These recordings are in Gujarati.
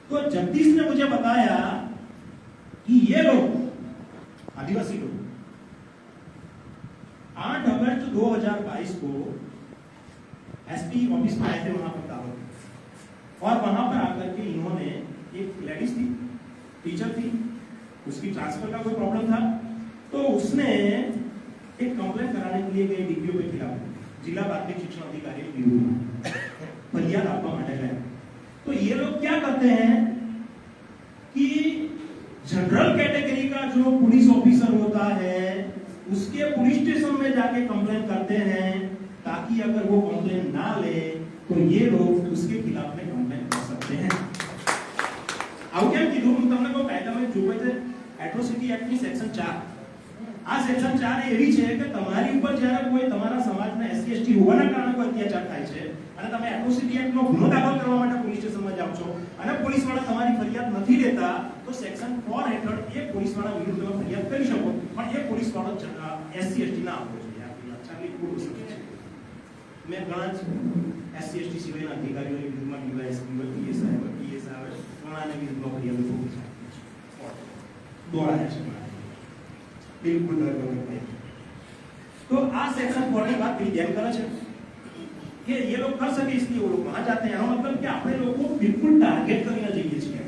तो जगदीश ने मुझे बताया कि ये लोग आदिवासी लोग 8 अगस्त 2022 को एसपी ऑफिस में आए थे वहां पर दाहोद, और वहां पर आकर के इन्होंने, एक लेडीज थी, टीचर थी, उसकी ट्रांसफर का कोई प्रॉब्लम था, तो उसने एक कंप्लेंट कराने के लिए गई डीपीओ के खिलाफ, जिला प्राथमिक शिक्षण अधिकारी के विरुद्ध फरियाद आपवा माटे गए। तो ये लोग क्या करते हैं कि जनरल कैटेगरी का जो पुलिस ऑफिसर होता है उसके पुलिस स्टेशन में जाके कंप्लेंट करते हैं, ताकि अगर वो कंप्लेंट ना ले तो ये लोग उसके खिलाफ में कंप्लेंट कर सकते हैं। આવું કેમ કીધું? હું તમને કહું, કાયદામાં જોગવાઈ છે એટ્રોસિટી એક્ટની સેક્શન 4। આ સેક્શન 4 એવી છે કે તમારી ઉપર જ્યારે કોઈ તમારા સમાજના એસસી એસટી હોવાના કારણે કોઈ અત્યાચાર થાય છે અને તમે એટ્રોસિટી એક્ટનો ગુનો દાખલ કરવા માટે પોલીસ સ્ટેશનમાં જાવ છો અને પોલીસવાળા તમારી ફરિયાદ નથી લેતા, તો સેક્શન 4 હેઠળ એ પોલીસવાળા વિરુદ્ધ તમે ફરિયાદ કરી શકો, પણ એ પોલીસવાળો એસસી એસટી ના આપવો જોઈએ। આ ચાલી પૂરું શકે છે। મેં ઘણા એસસી એસટી સિવાયના અધિકારીઓની વિરુદ્ધમાં ડીવાયએસપી હોય, પીએસઆઈ હોય, પીએસઆઈ આવે, ઘણાને વિરુદ્ધમાં ફરિયાદ ઠોકી છે, દોડાયા છે बिल्कुल डर वगैरह नहीं। तो आ सेक्शन 4 की बात भी ध्यान करे છે કે ये लोग कर सके इसलिए वो लोग वहां जाते हैं। એનો મતલબ કે આપણે લોકો બિલકુલ ટાર્ગેટ કરીને જઈએ છીએ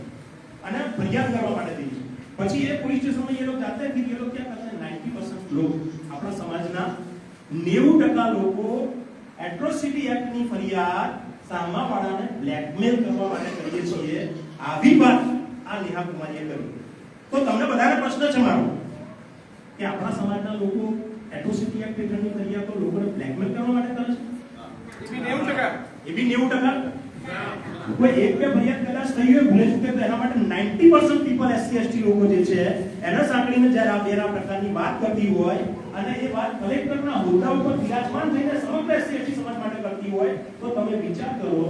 અને ફરિયાદ કરવા માટે જઈએ છીએ। પછી એ પોલીસ સ્ટેશન में ये लोग जाते हैं, फिर ये लोग क्या करते हैं, 90% लोग આપણા સમાજના 90% લોકો એટ્રોસિટી એક્ટ ની ફરિયાદ સામાવાળાને બ્લેકમેલ કરવા માટે કરીએ છીએ। આવી વાત આ નેહા કુમારીએ કરી। તો તમને બધાને પ્રશ્ન છે મારો કે આપણા સમાજના લોકો એટ્રોસિટી એક્ટ હેઠળની ફરિયાદ તો લોકોને બ્લેકમેલ કરવા માટે કરે છે। એ બી 90%। કોઈ એક બે ફરિયાદ કદાચ થઈ હોય ભૂલે ચૂકે તો એના માટે 90% પીપલ એસસી એસટી લોકો જે છે એને સાંકળીને જ્યારે આ બેરા પ્રકારની વાત કરતી હોય અને એ વાત કલેક્ટરના હોદ્દા ઉપર બિરાજમાન થઈને સમગ્ર એસસી એસટી સમાજ માટે કરતી હોય, તો તમે વિચાર કરો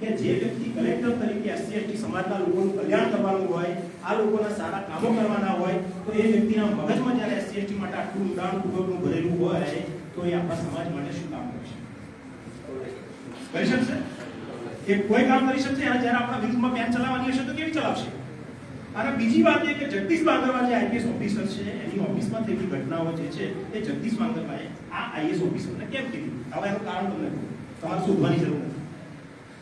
કે જે વ્યક્તિ કલેક્ટર તરીકે એસસી એસટી સમાજના લોકોનું કલ્યાણ કરવાનું હોય, આ લોકોના સારા કામો કરવાના હોય, તો એ વ્યક્તિના મગજમાં જ્યારે એસસી એસટી માટે આટલું ઊંડાણપૂર્વકનું ભરેલું હોય તો એ આપણા સમાજ માટે શું કામ કરશે? કરી શકશે? એ કોઈ કામ કરી શકશે? અને જ્યારે આપણા વિરુદ્ધમાં પેન ચલાવવાની હશે તો કેવી ચલાવશે? અને બીજી વાત એ કે જગદીશ બાંગરવા જે આઈપીએસ ઓફિસર છે એની ઓફિસમાં થયેલી ઘટનાઓ જે છે એ જગદીશ બાંગરવાએ આ આઈએસ ઓફિસરને કેમ કીધી? હવે એનું કારણ તમને કહું, તમારે શોધવાની જરૂર નથી।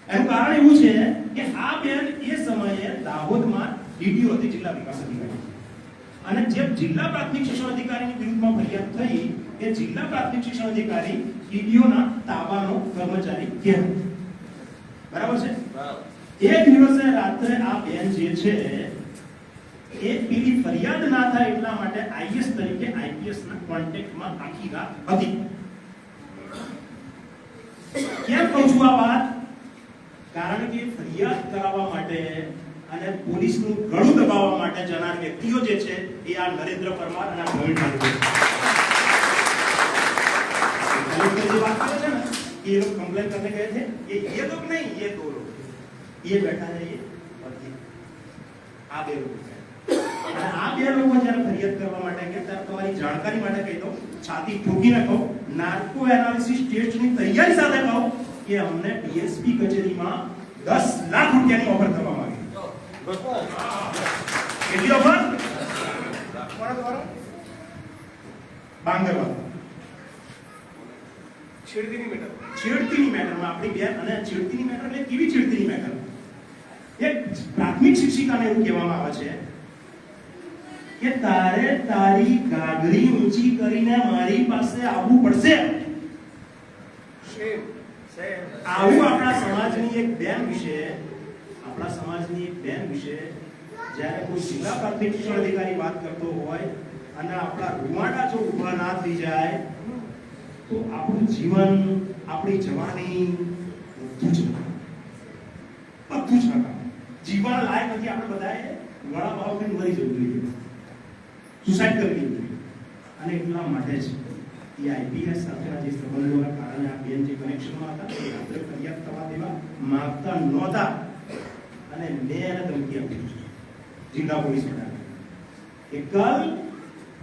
એનું કારણ એવું છે કે આ બેન એ સમયે દાહોદમાં ડીડીઓ હતી, જિલ્લા વિકાસ અધિકારી, અને જે જિલ્લા પ્રાથમિક શિક્ષણ અધિકારીની વિરુદ્ધમાં ફરિયાદ થઈ એ જિલ્લા પ્રાથમિક શિક્ષણ અધિકારી ડીડીઓના તાબાનો કર્મચારી કહેવાય। બરાબર છે? એક દિવસે રાત્રે આ બેન જે છે એ પેલી ફરિયાદ ના થાય એટલા માટે આઈએસ તરીકે આઈપીએસ ના કોન્ટેક્ટમાં આખી રાત હતી। કેમ કહું છું આ વાત? કારણ કે ફરિયાદ કરાવવા માટે અને પોલીસનું ગળું દબાવવા માટે જનાર વ્યક્તિઓ જે છે એ આ નરેન્દ્ર પરમાર અને આ પ્રવીણ ઠાકોર જે વાત કરે છે ને, ये लोग कंप्लेन करने गए थे, ये लोग नहीं, ये दो लोग, ये बैठा है, ये और ये આ બે લોકો છે। અને આ બે લોકો જ્યારે ફરિયાદ કરવા માટે કે ત્યારે તમારી જાણકારી માટે કહી દઉં, છાતી ઠોકીને કહું, નાર્કો એનાલિસિસ ટેસ્ટની તૈયારી સાથે કહું કે અમને ડીએસપી કચેરીમાં 10 લાખ રૂપિયાની ઓફર કરવામાં આવી। કેટલી ઓફર? કોના દ્વારા? બાંગરવા। છેડતીની મેટરમાં આપણી બેન અને છેડતીની મેટર એટલે કેવી છેડતીની મેટર? એક પ્રાથમિક શિક્ષિકાને એવું કહેવામાં આવે છે કે તારે તારી ગાગરી ઊંચી કરીને મારી પાસે આવવું પડશે। આવું આપણા સમાજની એક બેન વિશે જ્યારે કોઈ જિલ્લા પ્રાથમિક શિક્ષણ અધિકારી વાત કરતો હોય અને આપણા રૂવાડા જો ઊભા ના થઈ જાય તો આપણું જીવન, આપણી જવાની બધું જ જીવન લાયક નથી। આપણે બધાએ ગળા ભાવ કરીને મરી જવું જોઈએ, સુસાઇડ કરી લેવું જોઈએ। અને એટલા માટે જ એ આઈપીએસ સાથેના જે સંબંધોના કારણે આ બેન જે કનેક્શનમાં હતા એ આપણે ફરિયાદ થવા દેવા માંગતા નહોતા અને મેં એને ધમકી આપી जिला पुलिस बना कि कल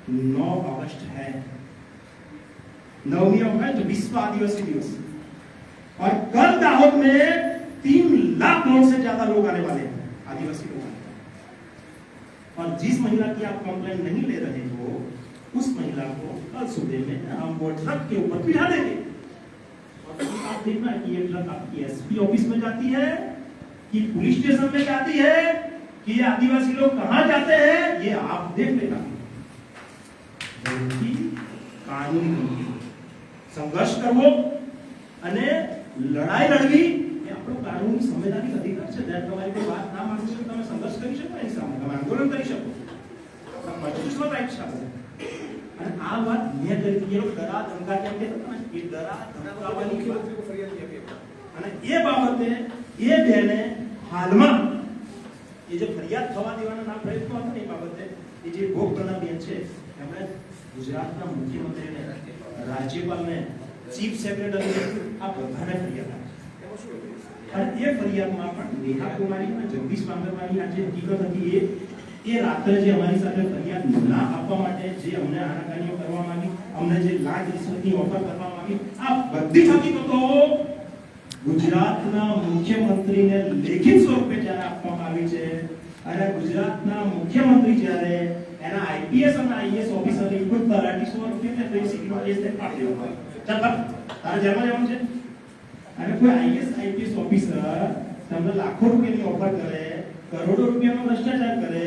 9 अगस्त है, 9वीं अगस्त विश्व आदिवासी दिवस, और कल दाहोद में 3 लाख लोग से ज्यादा लोग आने वाले हैं। आदिवासी लोग, और जिस महिला की आप कंप्लेंट नहीं ले रहे हो उस महिला को कल सुबह में हम वो ट्रक के ऊपर बिठा देंगे और आप देखना कि ये ट्रक आपकी एसपी ऑफिस में जाती है कि पुलिस स्टेशन में जाती है कि ये आदिवासी लोग कहां जाते हैं, ये आप देख लेना। कानूनी संघर्ष करवो અને લડાઈ લડવી એ આપણો કાનૂની સંવૈધાનિક અધિકાર છે। જ્યારે તમારી કોઈ વાત ના માની શકે તમે સંઘર્ષ કરી શકો, એની સામે તમે આંદોલન કરી શકો, મજબૂત રાઈટ છે। અને આ વાત મેં કરી કે ડરા ધમકા કેમ કે એ ડરા ધમકાવાની ફરિયાદ આપી અને એ બાબતે એ બેને હાલમાં એ જે ફરિયાદ થવા દેવાના પ્રયત્નો હતા ને એ બાબતે એ જે ભોગ બના બેન છે એમણે ગુજરાતના મુખ્યમંત્રીને, રાજ્યપાલને, ચીફ સેક્રેટરી આ બધાને ફરિયાદ આપી અને એ ફરિયાદમાં પણ નેહા કુમારી અને જગદીશ માંગરવાની આ જે હકીકત હતી એ રાત્રે જે અમારી સાથે ફરિયાદ ના આપવા માટે જે અમને આનાકાનીઓ કરવા માંગી, અમને જે લાંચ રિશ્વતની ઓફર કરવા માંગી, આ બધી હકીકતો ગુજરાતના મુખ્યમંત્રીને લેખિત સ્વરૂપે જ્યારે આપવામાં આવી છે અને ગુજરાતના મુખ્યમંત્રી જ્યારે એના આઈપીએસ અને આઈએસ ઓફિસરની કોઈ તલાટી 100 રૂપિયા ને સિક્યુરિટી કેસ તે પાડી દેવા ચાલ તારે જેલમાં જવાનું છે અને કોઈ આઈએસ આઈપીએસ ઓફિસર તમને લાખો રૂપિયાની ઓફર કરે, કરોડો રૂપિયાનો ભ્રષ્ટાચાર કરે,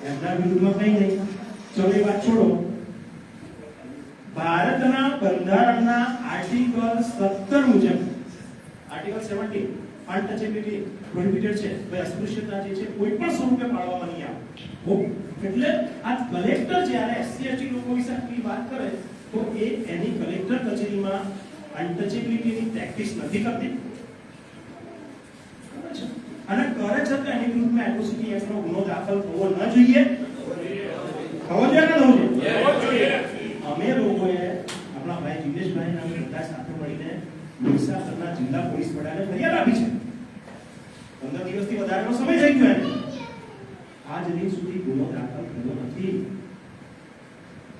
એમના વિરુદ્ધમાં કંઈ નહીં। ચલો એ વાત છોડો, ભારતના બંધારણના આર્ટિકલ 17 મુજબ આર્ટિકલ 17 અનટચેબિલિટી પ્રોહિબિટેડ છે, ભાઈ અસ્પૃશ્યતા જે છે કોઈ પણ સ્વરૂપે પાળવામાં નહીં આવે। એટલે આ કલેક્ટર જ્યારે એસસી એસટી લોકો વિશે આટલી વાત કરે તો એ એની કલેક્ટર કચેરીમાં અનટચેબિલિટીની પ્રેક્ટિસ નથી કરતી અને કરે છે તો એની વિરુદ્ધમાં એટ્રોસિટી એક્ટનો ગુનો દાખલ થવો ન જોઈએ, થવો જોઈએ કે ન થવો જોઈએ? અમે લોકોએ આપણા ભાઈ જિગ્નેશભાઈ ના બધા સાથે મળીને મહીસાગરના જિલ્લા પોલીસ વડાને ફરિયાદ આપી છે। 15 દિવસથી વધારેનો સમય થઈ ગયો એને, આજ દિન સુધી ગુનો દાખલ થયો નથી।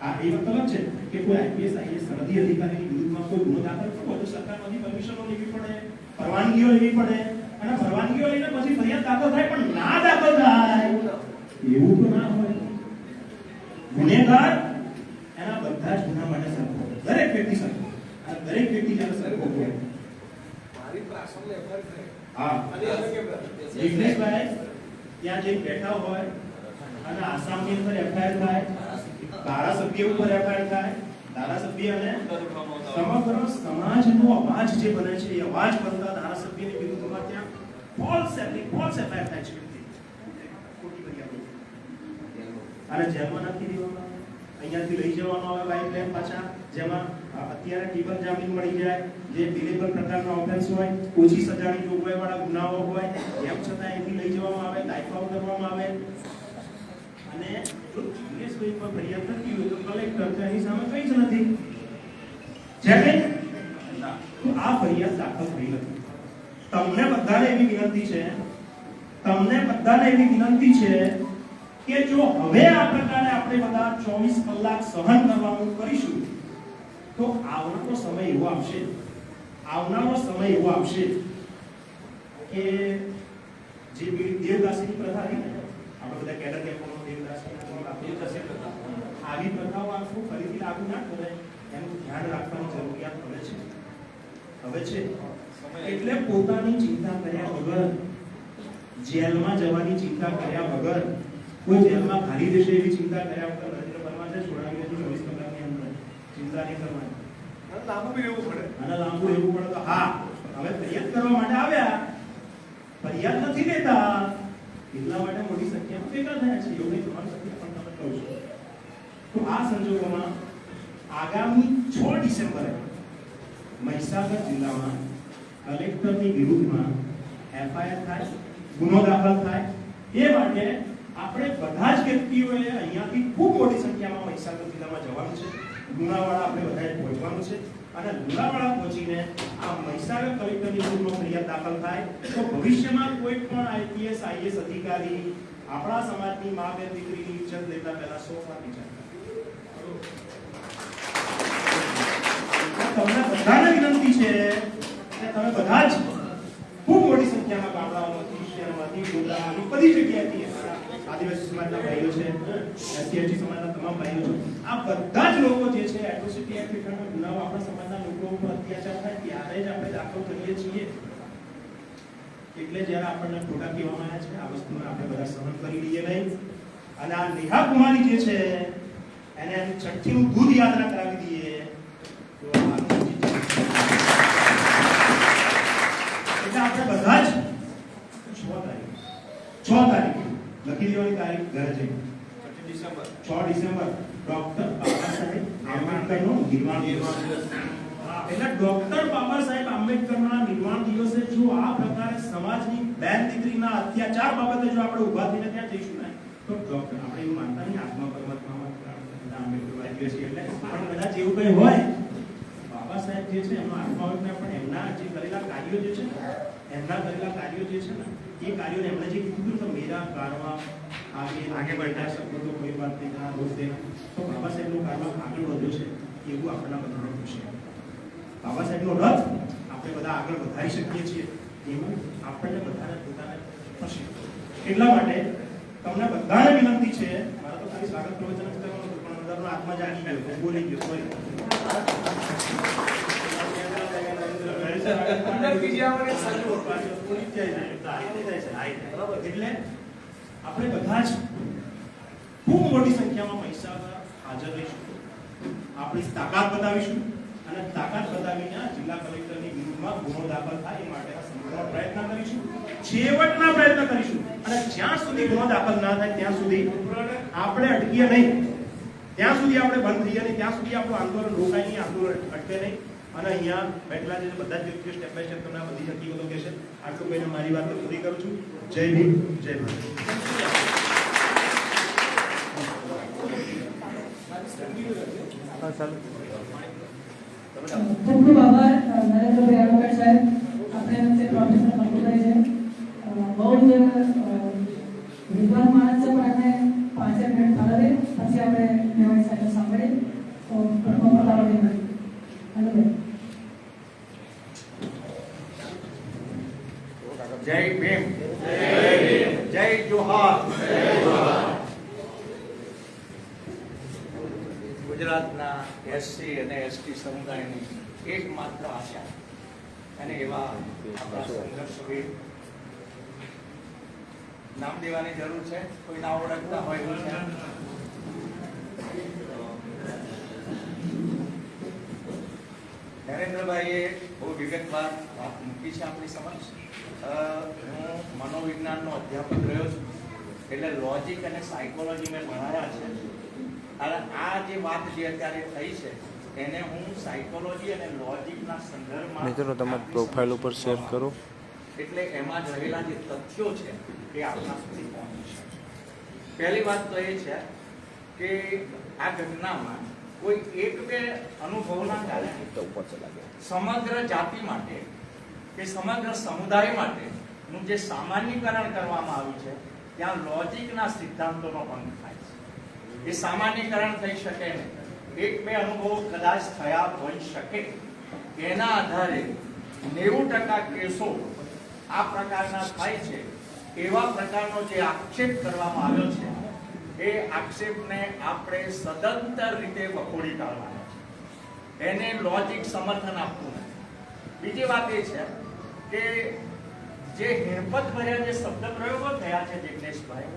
આ એ મતલબ છે કે કોઈ આઈપીએસ આઈએસ સરહદી અધિકારીની વિરુદ્ધમાં કોઈ ગુનો દાખલ કરવો તો સરકારમાંથી પરમિશનો લેવી પડે, પરવાનગીઓ લેવી પડે અને પરવાનગીઓ લઈને પછી ફરિયાદ દાખલ થાય, પણ ના દાખલ થાય એવું તો ના હોય। ગુનેગાર એના બધા જ ગુના માટે સરખો, દરેક વ્યક્તિ સરખો, અને દરેક વ્યક્તિ જ્યારે સરખો હોય મારી પ્રાસંગિક એફઆઈઆર થાય હા અને જિગ્નેશભાઈ ત્યાં જઈ બેઠા હોય અને આસામની અંદર એફઆઈઆર થાય, ધારાસભ્ય ઉપર એફઆઈઆર થાય, ધારાસભ્ય અને સમગ્ર સમાજનો અવાજ જે બને છે એ અવાજ બનતા ધારાસભ્યની વિરુદ્ધમાં ત્યાં ફોલ્સ એફઆઈઆર થાય છે, ખોટી ફરિયાદ અને જેલમાં નાખી દેવામાં, અહીંયાથી લઈ જવામાં આવે બાઇક લઈને પાછા, જેમાં અત્યારે ટીબલ જામીન મળી જાય, જે બિલેબલ પ્રકારના ઓફેન્સ હોય, ઓછી સજાની જોગવાઈ વાળા ગુનાઓ હોય, એમ છતાં અહીંથી લઈ જવામાં આવે, તાઇફાઓ કરવામાં આવે અને જો જિગ્નેશભાઈ પર ફરિયાદ થતી હોય તો કલેક્ટર તેની સામે કંઈ જ નથી, છે કે તો આ ફરિયાદ દાખલ થઈ નથી। તમને બધાને એવી વિનંતી છે કે જો હવે આ પ્રકારે આપણે બધા 24 કલાક સહન કરવાનું કરીશું તો આવનારો સમય એવો આવશે કે જે દેવદાસીની પ્રથા હતી, આપણે બધા કેડર કેમ્પોમાં દેવદાસીની આવી પ્રથાઓ આખું ફરીથી લાગુ ના કરે એનું ધ્યાન રાખવાની જરૂરિયાત હવે છે। એટલે પોતાની ચિંતા કર્યા વગર, જેલમાં જવાની ચિંતા કર્યા વગર, કોઈ જેલમાં ખાલી દેશે એવી ચિંતા કર્યા વગર નરેન્દ્ર પરમાને છોડાવી નથી 24 કલાકની અંદર, ચિંતા નહીં કરવાની અને લાંબુ રહેવું પડે તો હા હવે ફરિયાદ કરવા માટે આવ્યા, ફરિયાદ નથી લેતા એટલા માટે મોટી સંખ્યામાં ભેગા થયા છે, યોગની તમામ સંખ્યા પણ તમે કહો છો। તો આ સંજોગોમાં આગામી 6 ડિસેમ્બરે મહીસાગર જિલ્લામાં કલેક્ટરની વિરુદ્ધમાં એફઆઈઆર થાય, ગુનો દાખલ થાય, એ માટે આપણે બધા જ વ્યક્તિઓએ અહીંયાથી ખૂબ મોટી સંખ્યામાં મહીસાગર જિલ્લામાં જવાનું છે, લુણાવાડા આપણે બધાએ પહોંચવાનું છે અને લુણાવાડા પહોંચીને આ મહીસાગર કલેક્ટરની વિરુદ્ધમાં ફરિયાદ દાખલ થાય તો ભવિષ્યમાં કોઈ પણ આઈપીએસ આઈએસ અધિકારી આપણા સમાજની મા બેન દીકરીની ઇજ્જત લેતા પહેલા 100 વાર વિચાર કરે। તમને બધાને વિનંતી છે કે તમે બધા જ ખૂબ મોટી સંખ્યા અત્યારના ગામડાઓમાંથી, શહેરોમાંથી, ગોડામાંથી, બધી જગ્યાએથી આદિવાસી સમાજના ભાઈઓ છે, એસસી સમાજના તમામ ભાઈઓ છે, આ બધા જ લોકો જે છે એટ્રોસિટી એક્ટ હેઠળના ગુનાઓ આપણા સમાજના લોકો ઉપર અત્યાચાર થાય ત્યારે જ આપણે દાખલ કરીએ છીએ. એટલે જ્યારે આપણને ખોટા કહેવામાં આવ્યા છે, આ વસ્તુને આપણે બધા સહન કરી લઈએ નહીં. અને આ નેહા કુમારી જે છે એને છઠ્ઠીનું દૂધ યાદ ના કરાવી દઈએ તો એટલે આપણે બધા જ 6 તારીખ લખી દેવાની તારીખ ઘરે જઈને 6 ડિસેમ્બર ડોક્ટર બાબા સાહેબ આંબેડકરનો નિર્વાણ દિવસ. એટલે ડોક્ટર બાબા સાહેબ આંબેડકરના નિર્વાણ દિવસે જો આ પ્રકારે સમાજની બેન દીકરીના અત્યાચાર બાબતે જો આપણે ઉભા થઈને ત્યાં જઈશું ને તો ડોક્ટર આપણે એવું માનતા નહીં આત્મા પરમાત્મામાં આંબેડકર વાગ્યો છે એટલે પણ કદાચ એવું કંઈ હોય બાબા સાહેબ જે છે એમનો આત્મા હોય ને પણ એમના જે કરેલા કાર્યો જે છે એમના કરેલા કાર્યો જે છે ને એ કાર્યોને એમણે જે કીધું તો મેરા કારવા આગે बढ़ना શકો તો કોઈ બાત નહીં ના રોક દેના તો બાબા સાહેબનો કારવા આગળ વધ્યો છે એવું આપણા બધાને ખુશી છે. બાબા સાહેબનો રથ આપણે બધા આગળ વધારી શકીએ છીએ એવું આપણને બધાને પોતાને થશે. એટલા માટે તમને બધાને વિનંતી છે, મારા તો ખાલી સ્વાગત પ્રવચન જ કરવાનું હતું પણ અંદરનો આત્મા જાગી ગયો, બોલી ગયો, સોરી. એટલે આપણે બધા જ ખૂબ મોટી સંખ્યામાં પૈસા હાજર રહીશું, આપણી તાકાત બતાવીશું અને તાકાત બતાવીને જિલ્લા કલેક્ટરની વિરુદ્ધમાં ગુનો દાખલ થાય એ માટેના સંપૂર્ણ પ્રયત્ન કરીશું, છેવટના પ્રયત્ન કરીશું. અને જ્યાં સુધી ગુનો દાખલ ના થાય ત્યાં સુધી આપણે અટકીએ નહીં, ત્યાં સુધી આપણે બંધ થઈએ નહીં, ત્યાં સુધી આપણું આંદોલન રોકાય નહીં, આંદોલન અટકે નહીં. અને અહીંયા બેઠેલા જે બધા જ વ્યક્તિઓ સ્ટેપ બાય સ્ટેપ તમને બધી હકીકતો કહેશે. આટલું કહીને મારી વાત પૂરી કરું છું. જય ભીમ, જય ભારત. ખૂબ ખૂબ આભાર નરેન્દ્રભાઈ એડવોકેટ સાહેબ. આપણે વચ્ચે પ્રોફેસર મકુભાઈ છે, બહુ જ વિદ્વાન માણસ છે, પણ આપણે 5 મિનિટ ફાળવે પછી આપણે મેવાડી સાહેબ સાંભળીએ. તો પ્રથમ ફાળવણી મળી. હેલો જય ભીમ, જય જોહાર. ગુજરાતના એસસી અને એસટી સમુદાયની એકમાત્ર આશા અને એવા આપણા સંઘર્ષવીર નામ દેવાની જરૂર છે, કોઈ ના ઓળખતા હોય એવું છે. નરેન્દ્રભાઈએ બહુ વિગતવાર વાત મૂકી છે આપણી સમક્ષ. હું મનોવિજ્ઞાનનો અધ્યાપક રહ્યો છું એટલે લોજિક અને સાયકોલોજી મેં ભણાયા છે. અને આ જે વાત જે અત્યારે થઈ છે એને હું સાયકોલોજી અને લોજિકના સંદર્ભમાં મિત્રો તમારી પ્રોફાઇલ ઉપર શેર કરો એટલે એમાં રહેલા જે તથ્યો છે એ આપણા સુધી પહોંચી શકે. પહેલી વાત તો એ છે કે આ ઘટનામાં કોઈ એક બે અનુભવના કારણે સમગ્ર જાતિ માટે કે સમગ્ર સમુદાય માટેનું જે સામાન્યીકરણ કરવામાં આવ્યું છે ત્યાં લોજિકના સિદ્ધાંતોનો ભંગ થાય છે. એ સામાન્યીકરણ થઈ શકે નહીં. એક બે અનુભવો કદાચ થયા હોઈ શકે, એના આધારે 90% કેસો આ પ્રકારના થાય છે. એવા પ્રકારનો જે આક્ષેપ કરવામાં આવ્યો છે એ આક્ષેપને આપણે સદંતર રીતે વખોડી કાઢવાનો છે, એને લોજિક સમર્થન આપવું નથી. બીજી વાત એ છે કે જે હિણપત ભર્યા જે શબ્દ પ્રયોગો થયા છે જિગ્નેશભાઈ,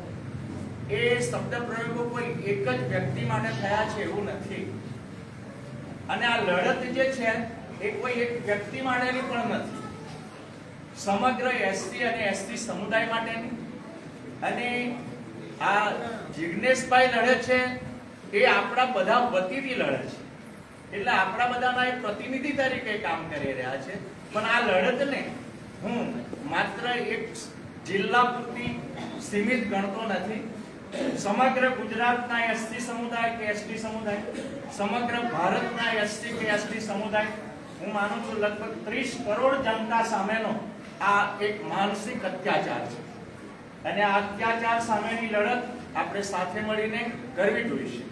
એ શબ્દ પ્રયોગો કોઈ એક જ વ્યક્તિ માટે થયા છે એવું નથી. અને આ લડત જે છે એ કોઈ એક વ્યક્તિ માટેની પણ નથી, સમગ્ર એસટી અને એસટી સમુદાય માટેની. અને આ જિગ્નેશભાઈ લડે છે એ આપણા બધા વતીથી લડે છે, એટલે આપણા બધાના એક પ્રતિનિધિ તરીકે કામ કરી રહ્યા છે. પણ આ લડતને હું માત્ર એક જિલ્લા પૂરતી સીમિત ગણતો નથી. સમગ્ર ગુજરાતના એસટી સમુદાય કે એસટી સમુદાય, સમગ્ર ભારતના એસટી કે એસટી સમુદાય, હું માનું છું લગભગ 30 કરોડ જનતા સામેનો આ એક માનસિક અત્યાચાર છે. અને આ અત્યાચાર સામેની લડત આપણે સાથે મળીને કરવી જોઈએ.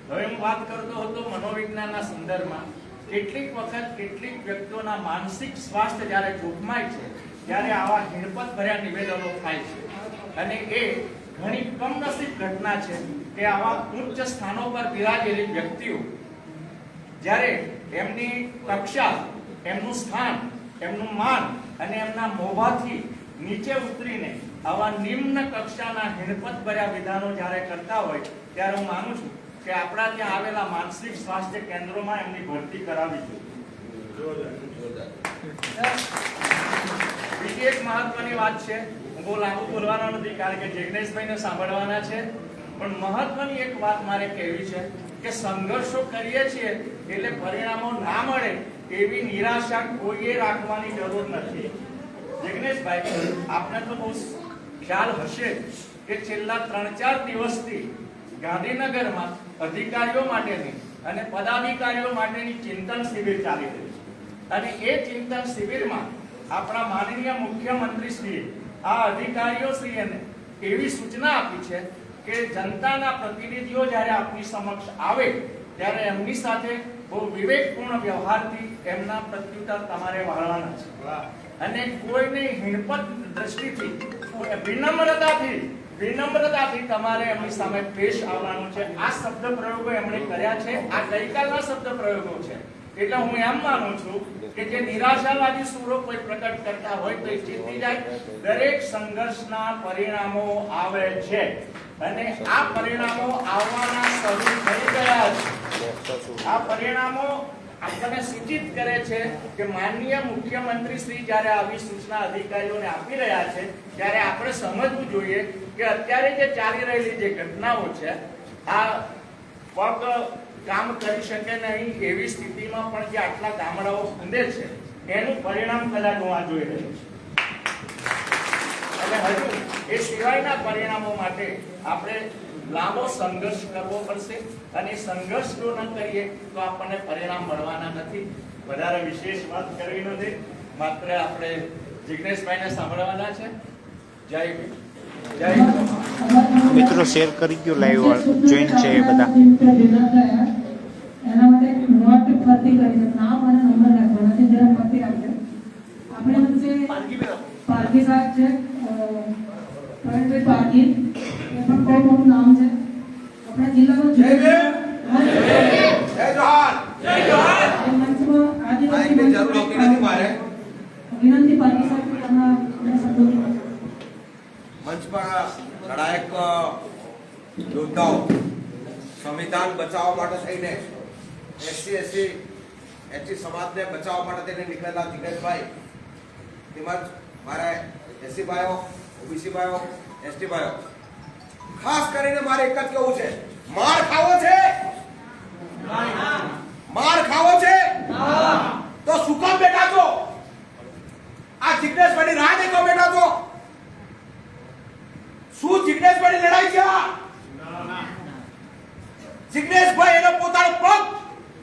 હવે હું વાત કરતો હતો મનોવિજ્ઞાનના સંદર્ભમાં. કેટલીક વખત કેટલીક વ્યક્તિઓના માનસિક સ્વાસ્થ્ય જ્યારે જોખમાય છે ત્યારે આવા હિણપત ભર્યા નિવેદનો થાય છે અને એ ઘણી કમનસીબ ઘટના છે કે આવા ઉચ્ચ સ્થાનો પર બિરાજેલી વ્યક્તિઓ જ્યારે એમની કક્ષા, એમનું સ્થાન, એમનું માન અને એમના મોભાથી નીચે ઉતરીને આવા નિમ્ન કક્ષાના હિણપત ભર્યા વિધાનો જ્યારે કરતા હોય ત્યારે હું માનું છું કે આપણા ત્યાં આવેલા માનસિક સ્વાસ્થ્ય કેન્દ્રોમાં એમની ભરતી કરાવી જોઈએ. બીજી એક મહત્વની વાત છે, હું બહુ લાંબુ બોલવાનો નથી કારણ કે જિગ્નેશભાઈને સાંભળવાના છે, પણ મહત્વની એક વાત મારે કહેવી છે કે સંઘર્ષો કરીએ છીએ એટલે પરિણામો ના મળે એવી નિરાશા કોઈએ રાખવાની જરૂર નથી. જિગ્નેશભાઈ, આપને તો બહુ ખ્યાલ હશે કે છેલ્લા 3-4 દિવસથી ગાંધીનગરમાં અધિકારીઓ માટેની અને પદાધિકારીઓ માટેની ચિંતન શિબિર ચાલી રહી છે અને એ ચિંતન શિબિરમાં આપણા માનનીય મુખ્યમંત્રીશ્રીએ આ અધિકારીઓશ્રીને એવી સૂચના આપી છે કે જનતાના પ્રતિનિધિઓ જ્યારે આપની સમક્ષ આવે ત્યારે એમની સાથે બહુ વિવેકપૂર્ણ વ્યવહારથી એમના પ્રત્યુત્તર તમારે વહાળવાના છે અને કોઈને હિણપત દ્રષ્ટિથી, વિનમ્રતાથી તમારે એમની સામે પેશ આવવાનું છે. આ શબ્દ પ્રયોગો એમણે કર્યા છે, આ ગઈકાલના શબ્દ પ્રયોગો છે. એટલે હું એમ માનું છું કે જે નિરાશાવાદી સૂરો કોઈ પ્રકટ કરતા હોય તો એ ચેતી જાય. દરેક સંઘર્ષના પરિણામો આવે છે અને આ પરિણામો આવવાના શરૂ થઈ ગયા છે. આ પરિણામો આપણને સૂચિત કરે છે કે માનનીય મુખ્યમંત્રી શ્રી જ્યારે આવી સૂચના અધિકારીઓને આપી રહ્યા છે ત્યારે આપણે સમજવું જોઈએ કે અત્યારે જે ચાલી રહેલી જે ઘટનાઓ છે આ પગ કામ કરી શકે નહીં એવી સ્થિતિમાં પણ જે આટલા ગામડાઓ ખંડે છે એનું પરિણામ કદાચ હું આ જોઈ રહ્યો છું અને હજુ એ સિવાયના પરિણામો માટે આપણે લાંબો સંઘર્ષ કરવો પડશે અને સંઘર્ષ જો ન કરીએ તો આપણને પરિણામ મળવાના નથી. વધારે વિશેષ વાત કરવી નથી, માત્ર આપણે જિગ્નેશભાઈને સાંભળવાના છે. જય ભીમ, જય ભીમ. મિત્રો શેર કરી ગયો, લાઈવ જોઈન છે એ બધા. એના માટે નોટ ભરતી કરી છે, નામ અને નંબર રાખવાના છે, જરા ભરતી રાખજો. આપણે વચ્ચે પારકી સાહેબ છે, પ્રવીણભાઈ પારકી, એ પણ બહુ મોટું નામ છે આપણા જિલ્લાનું. જય ભીમ, જય જોહાર, જય જોહાર. એ મંચમાં આદિવાસી જરૂર હોતી નથી મારે વિનંતી પારકી સાહેબ તમારા શબ્દોની મંચ પર લડાયક યોદ્ધાઓ સંવિધાન બચાવવા માટે થઈને એસસી સમાજને બચાવવા માટે થઈને નીકળેલા જિગ્નેશભાઈ તેમજ મારા એસસી ભાઈઓ, ઓબીસી ભાઈઓ, એસટી ભાઈઓ, ખાસ કરીને મારે એક જ કહેવું છે, માર ખાવો છે, માર ખાવો છે તો શું કામ બેઠા છો? આ જિગ્નેશભાઈની રાહ દેખો બેઠા છો? શું જિગ્નેશભાઈની લડાઈ છે? જિગ્નેશભાઈ એનો પોતાનો પગ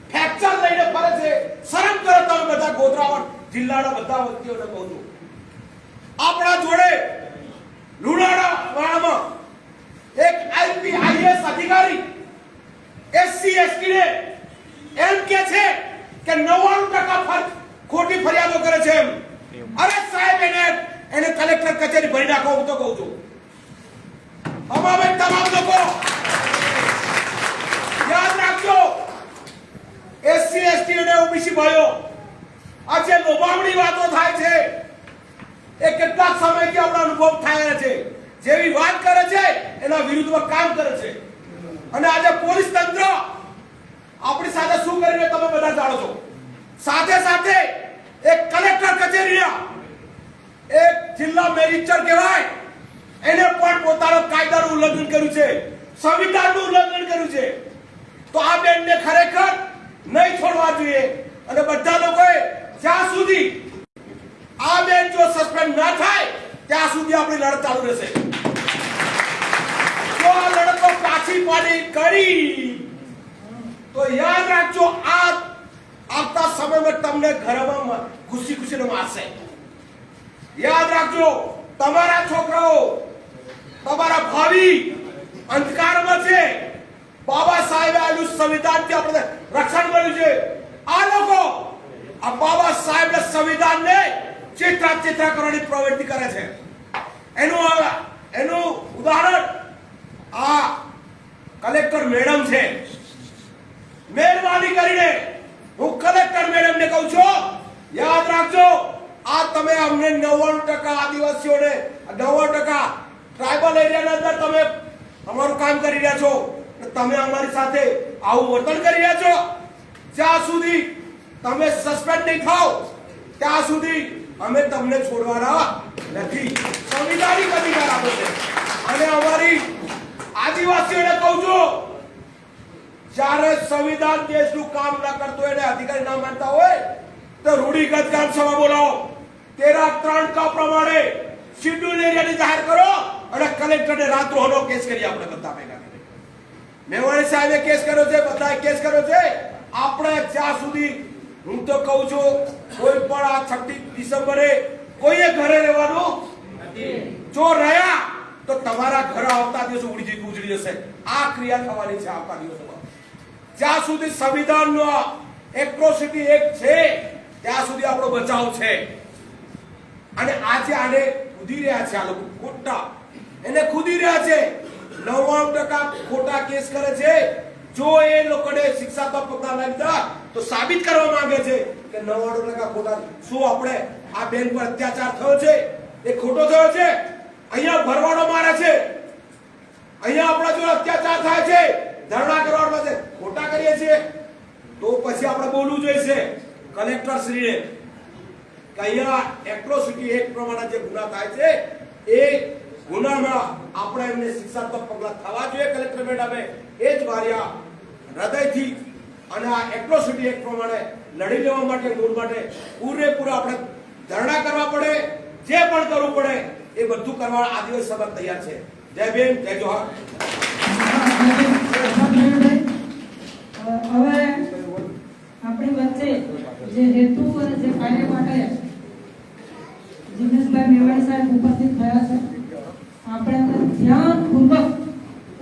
ફ્રેક્ચર લઈને ફરે છે. શરમ કરો તમે બધા ગોધરાવાડ જિલ્લાના બધા વ્યક્તિઓને કહું છું. આપણા જોડે લુણાવાડામાં એક આઈપીઆઈએસ અધિકારી એસસી એસટી ને એમ કે છે કે 99% ખોટી ફરિયાદો કરે છે એમ. અરે સાહેબ, એને કલેક્ટર કચેરી ભરી નાખો, હું તો કહું છું. અમારે તમામ લોકો યાદ રાખજો, એસસી એસટી અને ઓબીસી ભાઈઓ, આ જે લોભામણી વાતો થાય છે એ કેટલાક સમયથી આપણો અનુભવ થાય છે. જેવી વાત કરે છે એના વિરુદ્ધમાં કામ કરે છે અને આજે પોલીસ તંત્ર આપણી સાથે શું કરીને તમે બધા જાણો છો. સાથે સાથે એક કલેક્ટર કચેરીના એક જિલ્લા મેનેજર કહેવાય એને પણ પોતાનો કાયદાનું ઉલ્લંઘન કર્યું છે, સંવિધાનનું ઉલ્લંઘન કર્યું છે. તો આ બેનને ખરેખર નહીં છોડવા જોઈએ અને બધા લોકોએ જ્યાં સુધી આ બેન જો સસ્પેન્ડ ના થાય ત્યાં સુધી આપણી લડત ચાલુ રહેશે. જો આ લડતો પાછી પાડી કરી તો યાદ રાખજો, આ આવતા સમયમાં તમને ઘરમાં ખુશી ખુશીને મારશે. યાદ રાખજો, તમારા છોકરાઓ, તમારા ભાવિ અંધકારમાં છે. બાબા સાહેબે આલું સંવિધાનથી આપણે રક્ષણ મળ્યું છે. આ લોકો આ બાબા સાહેબના સંવિધાનને ચિત્રા કરવાની પ્રવૃત્તિ કરે છે. એનું ઉદાહરણ આ કલેક્ટર મેડમ છે. મહેરબાની કરીને હું કલેક્ટર મેડમને કહું છું, યાદ રાખજો, આ તમે અમને 99% આદિવાસીઓને 90% ટ્રાઇબલ એરિયાના અંદર તમે અમારું કામ કરી રહ્યા છો, તમે અમારી સાથે આવું વર્તન કરી રહ્યા છો. જ્યાં સુધી તમે સસ્પેન્ડ નહીં થાઓ ત્યાં સુધી અમે તમને છોડવાના નથી. સંવિધાનિક અધિકાર આપો છે. અને અમારી આદિવાસીઓને કહું છું, જ્યારે સંવિધાન દેશનું કામ ના કરતો એને અધિકારી ના માનતા હોય તો રૂઢિગત ગ્રામ સભા બોલાવો. 13(3) કા પ્રમાણે શેડ્યુલ એરિયાને જાહેર કરો અને કલેક્ટરને રાત્રોહનો કેસ કરી આપણે બધા ભેગા કરી. મેવાણી સાહેબે કેસ કર્યો છે, બધાએ કેસ કર્યો છે. આપણે જ્યાં સુધી હું તો કહું છું, કોઈ પણ આ 6 ડિસેમ્બરે કોઈએ ઘરે રહેવાનું નથી. જો રહ્યા તો તમારા ઘર આવતા દિવસો ઉજળી જશે. આ ક્રિયા થવાની છે આવતા દિવસોમાં. જ્યાં સુધી સંવિધાનનો એટ્રોસિટી એક્ટ છે ત્યાં સુધી આપણો બચાવ છે. અને આજે આને ખુદી રહ્યા છે આ લોકો, ખોટા એને ખુદી રહ્યા છે. 99% ખોટા કેસ કરે છે. જો એ લોકોને શિક્ષાત્મક પગલાં લીધા તો સાબિત કરવા માંગે છે કે 99% ખોટા. શું આપણે આ બેન પર અત્યાચાર થયો છે એ ખોટો થયો છે? અહીંયા ભરવાડો મારે છે, અહીંયા આપણા જો અત્યાચાર થાય છે, ધરણા કરવા છે, ખોટા કરીએ છીએ, તો પછી આપણે બોલવું જોઈએ કલેક્ટર શ્રીને કે અહીંયા એટ્રોસિટી એક્ટ પ્રમાણે જે ગુના થાય છે એ ગુનામાં આપણે એમને શિક્ષાત્મક પગલાં થવા જોઈએ. કલેક્ટર મેડમે એ જ વાર્યા હૃદયથી અને આ એટ્રોસિટી એક્ટ પ્રમાણે લડી લેવા માટે મૂળ માટે પૂરેપૂરા આપણે ધરણા કરવા પડે, જે પણ કરવું પડે એ બધું કરવા આદિવાસી સમાજ તૈયાર છે. જય બેન, જય જોહાર. હવે આપણી વચ્ચે જે હેતુ અને જે કાર્ય માટે જિગ્નેશભાઈ મેવાણી સાહેબ ઉપસ્થિત થયા છે, આપણે ધ્યાનપૂર્વક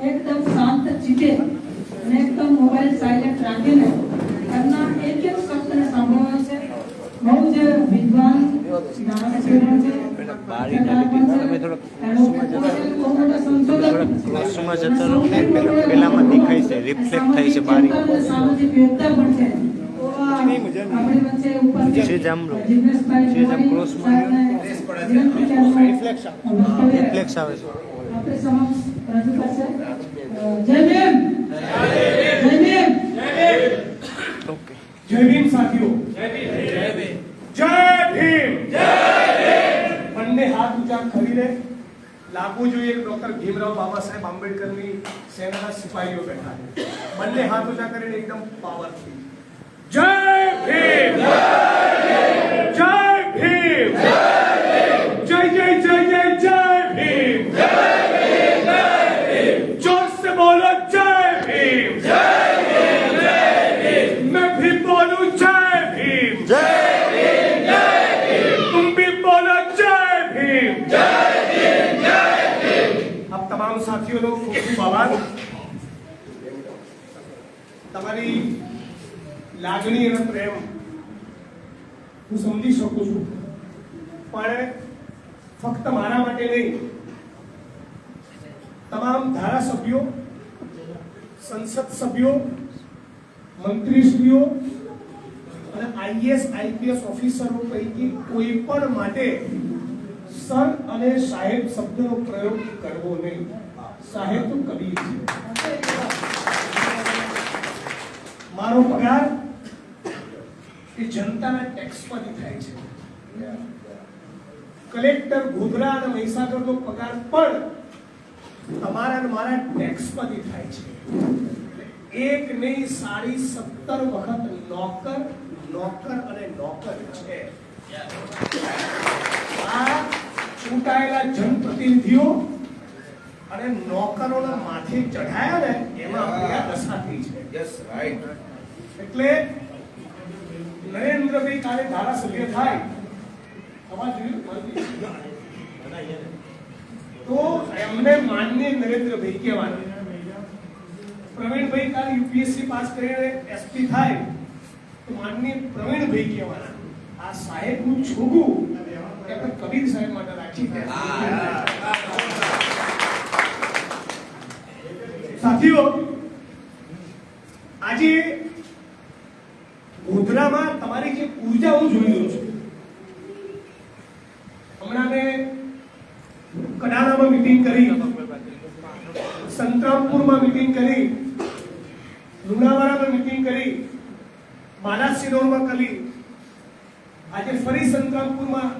એકદમ શાંત ચિત્તે અને એકદમ મોબાઈલ સાયલેન્ટ રાખીને એમના એક શબ્દને સાંભળવાનો છે. બહુ જ વિદ્વાન ધારાસભ્ય છે, ક્રોસમાં જતો રહો ને પેલામાં દેખાય છે, રિફ્લેક્ટ થાય છે બારી. સામાજિક યોગદાન પણ છે. આપણી વચ્ચે ઉપસ્થિત જે જામ ક્રોસમાં રિફ્લેક્સ આવે છે. આપણે સમક્ષ રજૂ કરશે. જય ભીમ, જય ભીમ, ઓકે. જય ભીમ સાથીઓ, જય ભીમ, જય ભીમ. બંને હાથ ઊંચા કરીને લાગવું જોઈએ. ડોક્ટર ભીમરાવ બાબા સાહેબ આંબેડકરની સેનાના સિપાહીઓ બેઠા છે. બંને હાથ ઊંચા કરીને એકદમ પાવરથી જય ભીમ, જય ભીમ, જય જય જય જય જય ભીમ, जोर से बोलो जय भीम, मैं भी बोलूं जय भीम, तुम भी बोलो जय भीम. अब तमाम साथियों નો ખૂબ ખૂબ આભાર. તમારી લાગણી અને પ્રેમ હું સમજી શકું છું, પણ ફક્ત મારા માટે નહીં, તમામ ધારાસભ્યો, સંસદ સભ્યો, મંત્રીશ્રીઓ અને આઈએએસ આઈપીએસ ઓફિસરો પૈકી કોઈ પણ માટે સર અને સાહેબ શબ્દનો પ્રયોગ કરવો નહીં. સાહેબ તો કબીર છે. મારો પગાર એ જનતાના ટેક્સ પરથી થાય છે. કલેક્ટર ગોધરા અને મહીસાગરનો પગાર પણ તમારા અને મારા ટેક્સ પરથી થાય છે. એક નહીં 17.5 વખત નોકર નોકર અને નોકર છે. આ ચૂંટાયેલા જનપ્રતિનિધિઓ અને નોકરોના માથે ચઢાયા ને એમાં આપણી આ દશા થઈ છે. Yes, right. એટલે નરેન્દ્રભાઈ કાલે ધારાસભ્ય થાય અવાજ તો એમને માનનીય નરેન્દ્રભાઈ કહેવાના. પ્રવીણભાઈ કાલે યુપીએસસી પાસ કરીને એસપી થાય તો માનનીય પ્રવીણભાઈ કહેવાના. આ સાહેબનું છોગું એ પણ કબીર સાહેબ માટે રાખી છે. સાથીઓ, આજે ગોધરામાં તમારી જે ઉર્જા હું જોઈ રહ્યો છું. હમણાં મેં કડાણામાં મીટિંગ કરી, સંતરામપુરમાં મીટિંગ કરી, લુણાવાડામાં મીટિંગ કરી, માલાસિનોરમાં કરી, આજે ફરી સંતરામપુરમાં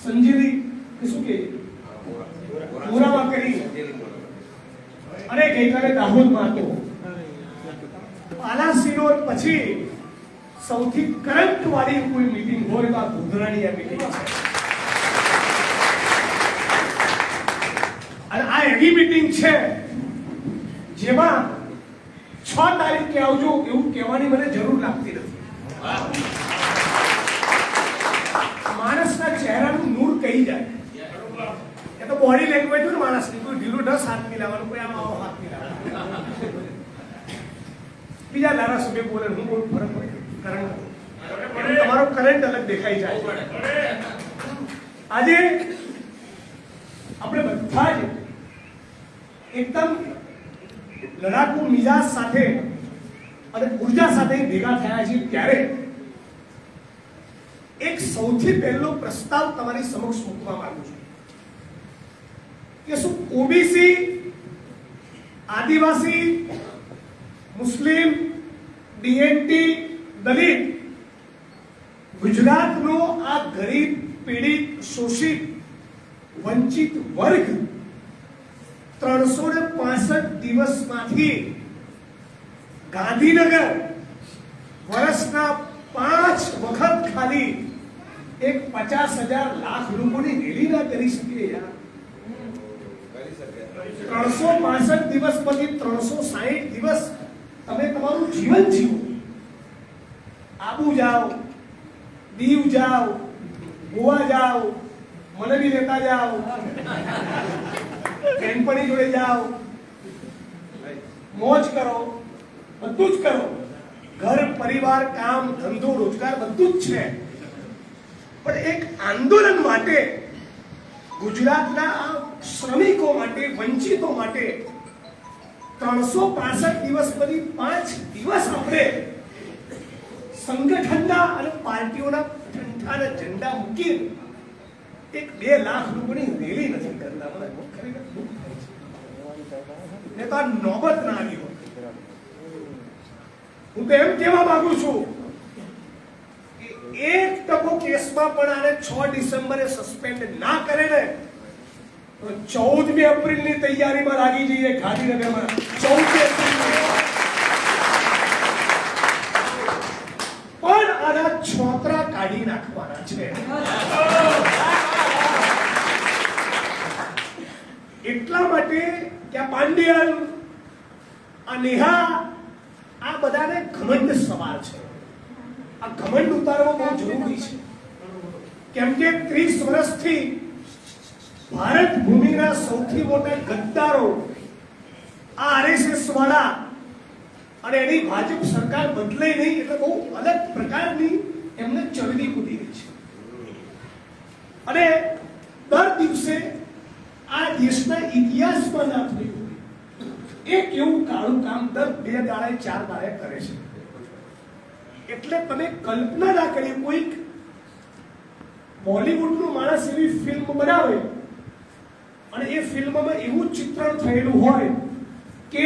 સંજેલી કે શું કે ગોરામાં કરી અને ગઈકાલે દાહોદમાં હતો. પાલાસિનોર પછી સૌથી કરંટ વાળી કોઈ મીટિંગ હોય તો આ ગોધરાની આ મીટિંગ છે. અને આ એવી મીટિંગ છે જેમાં 6 તારીખે આવજો એવું કહેવાની મને જરૂર લાગતી નથી. માણસના ચહેરાનું નૂર કહી જાય. એ તો બોડી લેંગ્વેજ હોય ને માણસની. કોઈ ઢીલું ન હાથ મિલાવવાનું, કોઈ આમ આવો હાથ મિલાવવાનો. બીજા ધારાસભ્ય બોલે, હું બહુ ફરક પડે. તમારો કરંટ અલગ દેખાઈ જાય. આજે આપણે બધા જ એકદમ લડાકુ મિજાજ સાથે અને ઉર્જા સાથે ભેગા થયા છીએ ત્યારે એક સૌથી પહેલો પ્રસ્તાવ તમારી સમક્ષ મૂકવા માંગુ છું કે શું ઓબીસી, આદિવાસી, મુસ્લિમ, ડીએનટી, દલિત ગુજરાતનો આ ગરીબ, પીડિત, શોષિત, વંચિત વર્ગ 365 દિવસમાંથી ગાંધીનગર વર્ષના 5 વખત ખાલી એક 50,000 લાખ લોકોની રેલી ના કરી શકે યાર. 365 દિવસ પછી 360 દિવસ તમે તમારું જીવન જીવો. આબુ જાઓ, દીવ જાઓ, ગોવા જાઓ, મને બી લેતા જાઓ, બેનપણી જોડે જાઓ, મોજ કરો, બધું જ કરો. ઘર, પરિવાર, કામ, ધંધો, રોજગાર બધું જ છે. પણ એક આંદોલન માટે, ગુજરાતના આ શ્રમિકો માટે, વંચિતો માટે 365 દિવસ પછી 5 દિવસ આપણે સંગઠનના અને પાર્ટીઓના ઠંઠાના ઝંડા મૂકી એક 2 લાખ લોકોની રેલી નથી કરતા. મને ખરેખર દુઃખ થાય છે. ને તો આ નોબત ના આવી હોય. હું તો એમ કહેવા માંગુ છું કે 1% કેસમાં પણ આને 6 ડિસેમ્બરે સસ્પેન્ડ ના કરે ને તો 14મી એપ્રિલની તૈયારીમાં લાગી જઈએ ગાંધીનગરમાં. 14મી એપ્રિલ પણ આના છોતરા કાઢી નાખવાના છે. એટલા માટે કે આ પાંડિયન, આ નેહા, આ બધાને ઘમંડ સવાર છે. આ ઘમંડ ઉતારવો બહુ જરૂરી છે. કેમ કે 30 વર્ષથી ભારત ભૂમિના સૌથી મોટા ગદ્દારો આ આરએસએસ વાળા અને એની ભાજપ સરકાર બદલે નહીં એટલે બહુ અલગ પ્રકારની એમને ચરબી કૂદી રહી છે. અને દર દિવસે આ દેશના ઇતિહાસમાં ના થયું એક એવું કાળું કામ દર 2 દાડે 4 દાડે કરે છે. એટલે તમે કલ્પના ના કરી, કોઈક બોલિવૂડનો માણસ એવી ફિલ્મ બનાવે અને એ ફિલ્મમાં એવું ચિત્રણ થયેલું હોય કે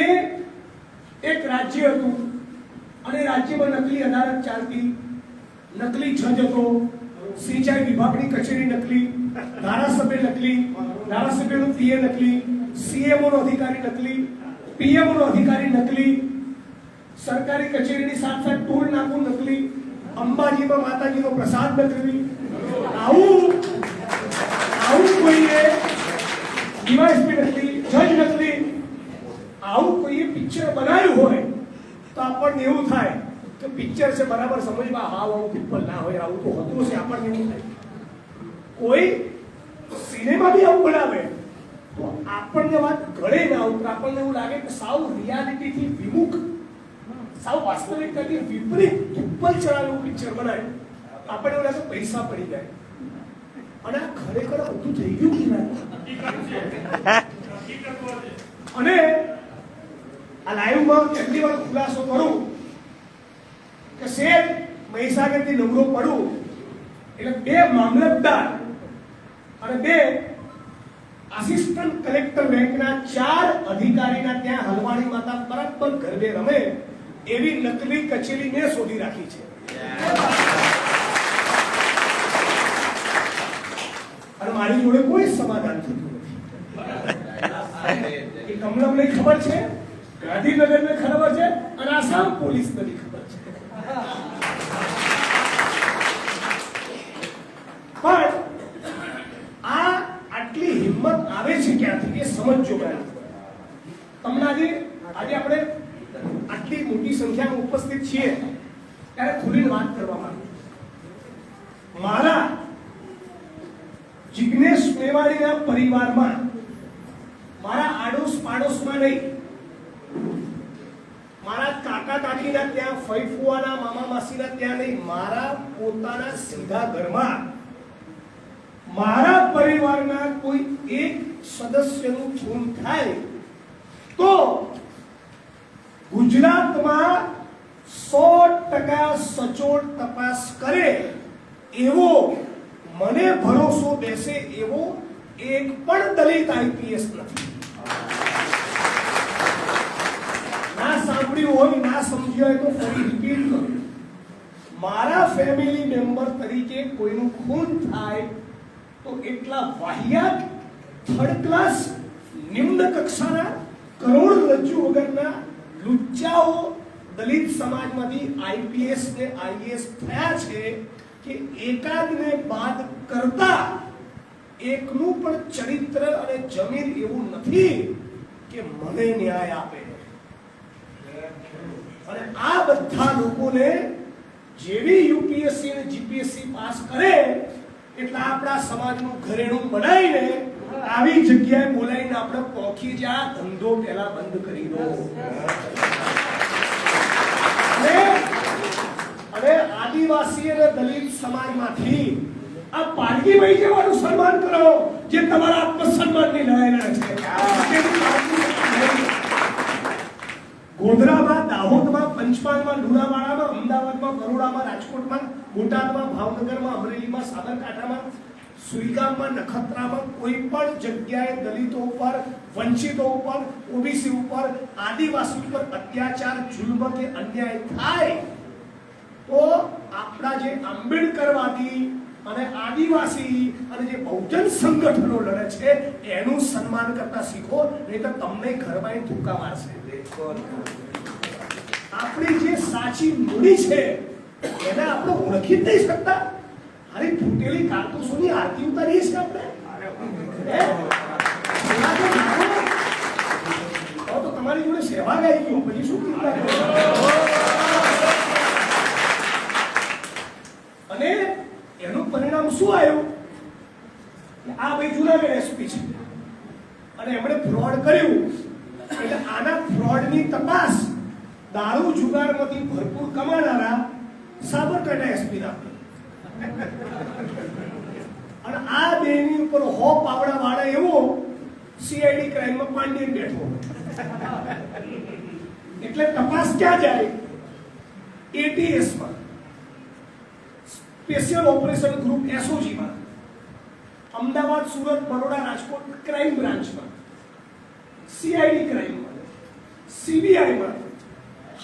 એક રાજ્ય હતું અને રાજ્યમાં નકલી અદાલત ચાલતી, નકલી જજ હતો, સિંચાઈ વિભાગની કચેરી નકલી, ધારાસભ્ય નકલી, ધારાસભ્યનું પીએ નકલી, સીએમઓ નો અધિકારી નકલી, પીએમઓ નો અધિકારી નકલી, સરકારી કચેરીની સાથે ટોલ નાકું નકલી, અંબાજીમાં માતાજીનો પ્રસાદ નકલી. આવું કોઈએ ડીવાયએસપી નકલી, જજ નકલી, આવું કોઈએ પિક્ચર બનાવ્યું હોય તો આપણને એવું થાય કે પિક્ચર છે બરાબર સમજમાં આવું પીપલ ના હોય, આવું તો હોતું છે. આપણને એવું થાય કોઈ સિનેમા બી આવું બનાવે તો આપણને વાત ગળે ના ઉતરે. આપણને એવું લાગે કે સાવ રિયાલિટીથી વિમુખ, સાવ વાસ્તવિકતાથી વિપરીત ઉપર ચડાવેલું પિક્ચર બનાવે. આપણને એવું લાગે પૈસા પડી જાય. અને આ ખરેખર બધું થઈ ગયું કે ના? અને આ લાઈવમાં કેટલી વાર ખુલાસો કરું કે શેર મહીસાગરથી નવરો પડું એટલે 2 મામલતદાર અને 2 આસિસ્ટન્ટ કલેક્ટર રેન્કના 4 અધિકારીના ત્યાં હલવાણી માતા બરાબર ગરબે રમે એવી નકલી કચેરી મેં શોધી રાખી છે. અને મારી જોડે કોઈ સમાધાન થતું નથી. એ કમલમને ખબર છે, ગાંધીનગરને ખબર છે અને આસામ પોલીસને ખબર છે. પણ આ આટલી હિંમત આવે છે ક્યાંથી એ સમજજો બરાબર. તમને આજે આપણે આટલી મોટી સંખ્યામાં ઉપસ્થિત છીએ ત્યારે ખુલીને વાત કરવા માંગુ. મારા જિગ્નેશ મેવાણીના પરિવારમાં મારા આડોશ પાડોશમાં નહીં, મારા કાકા કાકીના ત્યાં, ફઈ ફુવાના, મામા માસીના ત્યાં નહીં, મારા પોતાના સીધા ઘરમાં મારા પરિવારના કોઈ એક સદસ્યનું ખૂન થાય તો ગુજરાતમાં 100% સચોટ તપાસ કરે એવો મને ભરોસો બેસે એવો એક પણ દલિત આઈપીએસ નથી. ના સાંભળ્યું હોય, ના સમજ્યું હોય તો ફરી રિપીટ કરું. મારા ફેમિલી મેમ્બર તરીકે કોઈનું ખૂન થાય તો એટલા વાહિયાત, થર્ડ ક્લાસ, નિમ્ન કક્ષાના, કરોડરજ્જુ વગરના લુચ્ચાઓ દલિત સમાજમાંથી આઈપીએસ ને આઈએએસ થયા છે કે એકાદને બાદ કરતા એકનું પણ ચરિત્ર અને જમીન એવું નથી કે મને ન્યાય આપે. અને આ બધા લોકોને જેવી યુપીએસસી અને જીપીએસસી પાસ કરે એટલે આપણા સમાજનું ઘરેણું બનાવીને આવી જગ્યાએ બોલાવીને આપણે પોખી જા, ધંધો પહેલા બંધ કરી દો. અને આદિવાસી અને દલિત સમાજમાંથી આ પાલકીભાઈ જેવાનું સન્માન કરો જે તમારા આત્મસન્માનની લડાઈ લડે છે. ગોધરામાં, દાહોદમાં, પંચમહાલમાં, લુણાવાડામાં, અમદાવાદમાં, બરોડામાં, રાજકોટમાં, બોટાદમાં, ભાવનગરમાં, અમરેલીમાં, સાબરકાંઠામાં, સુઈગામમાં, નખત્રામાં કોઈ પણ જગ્યાએ દલિતો ઉપર, વંચિતો ઉપર, ઓબીસી ઉપર, આદિવાસી ઉપર અત્યાચાર, જુલ્મ કે અન્યાય થાય તો આપણા જે આંબેડકરવાદી અને આદિવાસી અને જે બહુજન સંગઠનો લડે છે એનું સન્માન કરતા શીખો, નહીં તો તમને ઘરમાં ધોકા મારશે. આપણી જે સાચી મૂડી છે એને આપણે ઓળખી જ નહીં શકતા. અરે ફૂટેલી કારતૂસોની આરતી ઉતારીએ છીએ આપણે. તો તમારી જોડે સેવા ગાઈ ગયો પછી શું ચિંતા કરો? અને એનું પરિણામ શું આવ્યું? આ ભાઈ જુનાગઢ એસપી છે અને એમણે ફ્રોડ કર્યું એટલે આના ફ્રોડની તપાસ દારૂ જુગારમાંથી ભરપૂર કમાનારા સાબરકાંઠા એસપી ના. અને આ બેની ઉપર હો પાવડા વાળા એવો સીઆઈડી ક્રાઇમમાં પાંડિયન બેઠો. એટલે તપાસ ક્યાં જાય? એટીએસ માં, સ્પેશિયલ ઓપરેશન ગ્રુપ એસઓજી માં, અમદાવાદ, સુરત, બરોડા, રાજકોટ ક્રાઇમ બ્રાન્ચમાં, સીઆઈડી ક્રાઇમમાં, સીબીઆઈમાં,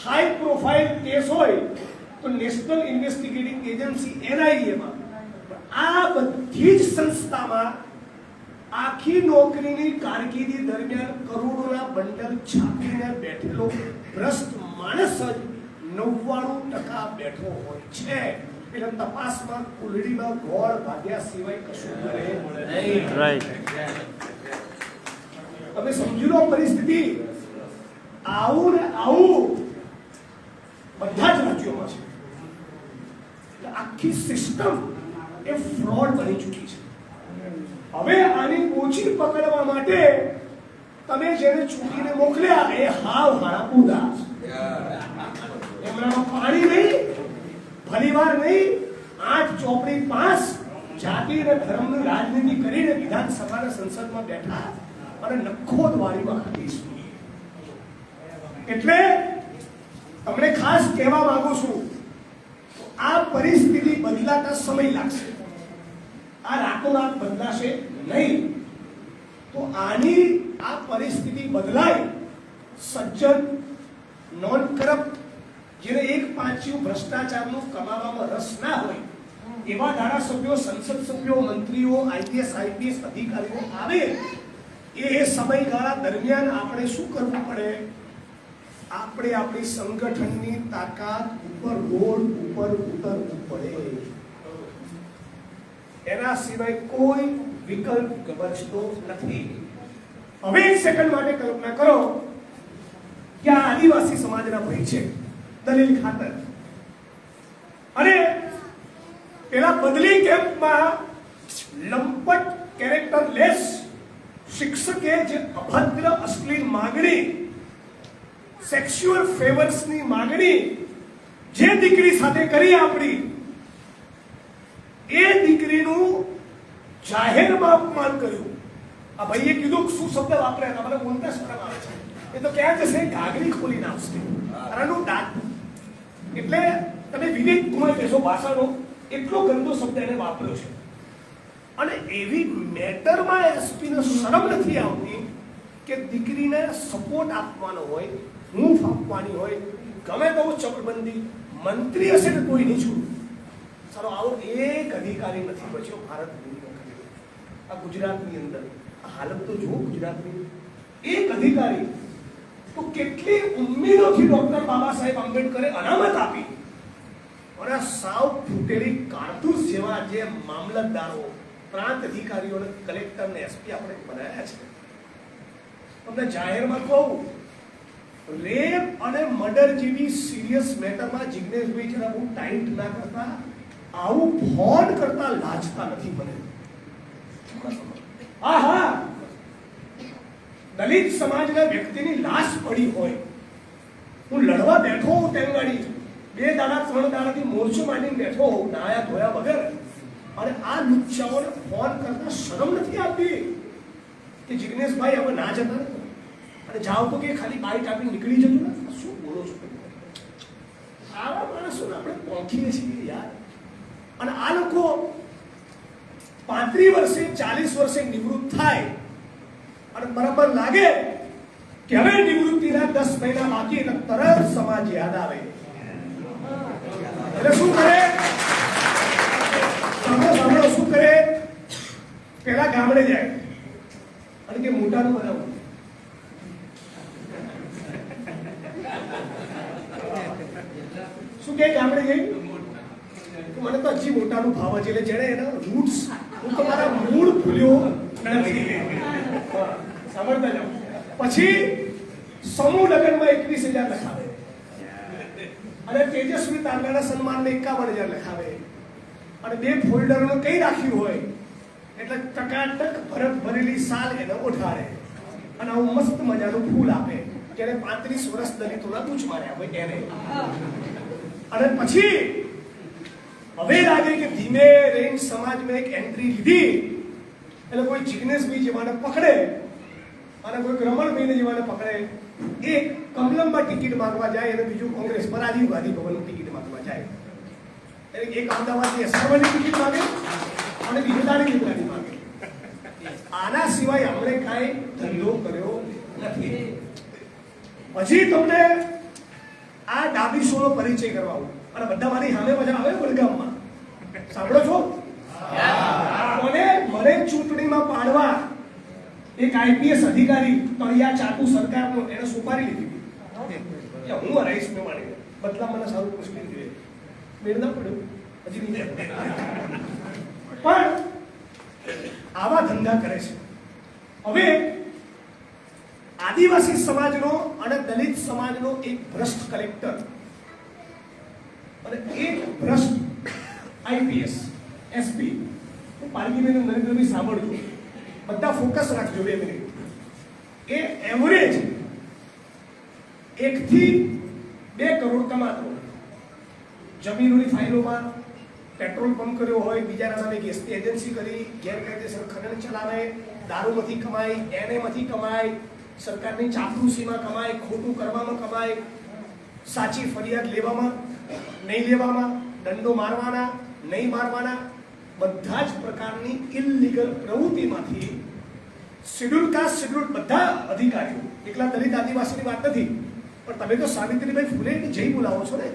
હાઈ પ્રોફાઇલ કેસ હોય તો નેશનલ ઇન્વેસ્ટિગેટિંગ એજન્સી એનઆઈએ માં. આ બધી જ સંસ્થામાં આખી નોકરીની કારકિર્દી દરમિયાન કરોડોના બંડલ છાપીને બેઠેલો ભ્રષ્ટ માણસ જ 99% બેઠો હોય છે. એટલે તપાસમાં કુલડીમાં ગોળ ભાગ્યા સિવાય કશું કરે નહીં. રાઈટ. તમે સમજી લો પરિસ્થિતિ. આવું ને આવું બધા જ રાજ્યોમાં છે. આખી સિસ્ટમ એ ફ્રોડ બની ચૂકી છે. હવે આની ઓછી પકડવા માટે તમે જેને ચૂંટીને મોકલ્યા એ હાવ હારાપુદા. એમનામાં પાણી નહીં, ભલીવાર નહીં, 8 ચોપડી પાસ જાતિ અને ધર્મની રાજનીતિ કરીને વિધાનસભાના સંસદમાં બેઠા અને નખોદ વાળીમાં ખાધીશું. એટલે તમને ખાસ કહેવા માંગુ છું, આ પરિસ્થિતિ બદલાતા સમય લાગશે. આ રાતોરાત બદલાશે નહીં. તો આની આ પરિસ્થિતિ બદલાય, સજ્જન, નોન કરપ્ટ, જેને એક પાંચિયું ભ્રષ્ટાચારનું કમાવામાં રસ ના હોય એવા ધારાસભ્યો, સંસદ સભ્યો, મંત્રીઓ, આઈપીએસ આઈપીએસ અધિકારીઓ આવે, એ સમયગાળા દરમિયાન આપણે શું કરવું પડે? આપણે આપણી સંગઠનની તાકાત ઉપર રોડ ઉપર ઉતરવું પડે. એના સિવાય કોઈ વિકલ્પ બચતો નથી. હવે એક સેકન્ડ માટે કલ્પના કરો કે આ આદિવાસી સમાજના ભાઈ છે, દલીલ ખાતર, અને પેલા બદલી કેમ્પમાં લંપટ કેરેક્ટર લેસ શિક્ષકે જે અભદ્ર અશ્લીલ માગણી, સેક્સ્યુઅલ ફેવર્સની માગણી જે દીકરી સાથે કરી આપણી, એ દીકરીનું જાહેરમાં અપમાન કર્યું. આ ભાઈએ કીધું શું શબ્દ વાપર્યા હતા, મને બોલતા શરમ આવે છે. એ તો ક્યાં જશે, ઘાઘરી ખોલી નાખશે. આનું દાંત એટલે તમે વિવેક ગુમાવી દેશો ભાષાનો, એટલો ગંદો શબ્દ એને વાપર્યો છે. અને એવી મેટરમાં એસપીને શરમ નથી આવતી કે દીકરીને સપોર્ટ આપવાનો હોય, હૂંફ આપવાની હોય, ગમે તેવું ચપળબંધી મંત્રી હશે ને કોઈ નહીં છૂટ. ચાલો, આવો એક અધિકારી નથી બચ્યો ભારત ભૂમિનો. આ ગુજરાતની અંદર હાલત તો જુઓ ગુજરાતની. એક અધિકારી તો કેટલી ઉમ્મીદોથી ડોક્ટર બાબા સાહેબ આંબેડકરે અનામત આપી, અને સાવ ફૂટેલી કારતૂસ જેવા જે મામલતદારો, પ્રાંત અધિકારીઓ, કલેક્ટર ને એસપી આપણે બનાવ્યા છે. તમને જાહેરમાં કહું, રેપ અને મર્ડર જેવી સિરિયસ મેટરમાં જિગ્નેશભાઈ જરા બહુ ટાઈટ ના કરતા, આવું ફોન કરતા લાજતા નથી મને. હા, દલિત સમાજના વ્યક્તિની લાશ પડી હોય, હું લડવા બેઠો હોઉં તેમ ગાડી 2 દાડા 3 દાડાથી મોરચો માંડીને બેઠો હોઉં નાયા ધોયા વગર, અને આ લુચ્ચાઓને ફોન કરતા શરમ નથી આવતી કે જિગ્નેશભાઈ હવે ના જતા ને, અને જાઓ તો કે ખાલી બાઈટ આપીને નીકળી જતું ને. શું બોલો છો? આવા માણસોને આપણે પોંખીએ છીએ યાર. અને આ લોકો 35 વર્ષે 40 વર્ષે નિવૃત્ત થાય અને બરાબર લાગે કે હવે નિવૃત્તિના 10 મહિના બાકી, એટલે તરત સમાજ યાદ આવે. એટલે શું કરે? સાંભળો શું કરે? પેલા ગામડે જાય અને કે મોટાનું બનાવું. શું કે ગામડે જઈ મને તો હજી મોટાનું ભાવ છે. એટલે જેને એના રૂટ્સ, હું તો મારા મૂળ ભૂલ્યો નથી. સાંભળતા જાઓ. પછી સમૂહ લગ્નમાં 21,000 લખાવે, અને તેજસ્વી તારલાના સન્માનને 51,000 લખાવે, અને 2 ફોલ્ડરનું કઈ રાખ્યું હોય એટલે ટકાટક ભરત ભરેલી સાલ એને ઓઢાડે, અને આવું મસ્ત મજાનું ફૂલ આપે, જેને 35 વર્ષ દલિતોના બૂચ માર્યા હોય એને. અને પછી હવે લાગે કે ધીમે રહીને સમાજમાં એક એન્ટ્રી લીધી, એટલે કોઈ જિગ્નેશભાઈ જેવાને પકડે અને કોઈ રમણભાઈને જેવાને પકડે. એક કમલમમાં ટિકિટ માંગવા જાય, અને બીજું કોંગ્રેસમાં રાજીવ ગાંધી ભવનની ટિકિટ માંગવા જાય. એટલે એક અમદાવાદની એસઆરવાની ટિકિટ માંગે અને બીજું દાણી લીધવાની માંગે. આના સિવાય આપણે કાંઈ ધંધો કર્યો નથી. પછી તમને આ ડાબીસોનો પરિચય કરવાવું, અને બધા મારી સામે મજા આવે વડગામમાં. સાંભળો છો? મને ચૂંટણીમાં પાડવા એક આઈપીએસ અધિકારી તળિયા ચાકુ સરકારનો એને સુપારી લીધી કે હું હરાઈશ મેં માની, બદલા મને સારું મુશ્કેલ જોઈએ. મેળ ના પડ્યો હજી નહીં. પણ આવા ધંધા કરે છે. હવે આદિવાસી સમાજનો અને દલિત સમાજનો એક ભ્રષ્ટ કલેક્ટર અને એક ભ્રષ્ટ આઈપીએસ એસપી, પાર્ટીને નરેન્દ્રભાઈ સાંભળજો, બધા ફોકસ રાખજો 2 મિનિટ. એ એવરેજ 1 થી 2 કરોડ કમાતો, જમીનોની ફાઇલોમાં પેટ્રોલ પંપ કર્યો હોય, બીજાના નામે ગેસની એજન્સી કરી, ગેરકાયદેસર ખનન ચલાવે, દારૂમાંથી કમાય, એનેમાંથી કમાય, સરકારની ચાપલૂસીમાં કમાય, ખોટું કરવામાં કમાય, સાચી ફરિયાદ લેવામાં નહીં લેવામાં, દંડો મારવાના નહીં મારવાના, બધા જ પ્રકારની ઇલીગલ પ્રવૃત્તિમાંથી શેડ્યુલ કાસ્ટ, શેડ્યુલ બધા અધિકારીઓ, એકલા દલિત આદિવાસીની વાત નથી, પણ તમે તો સાવિત્રીબાઈ ફૂલેની જય બોલાવો છો ને,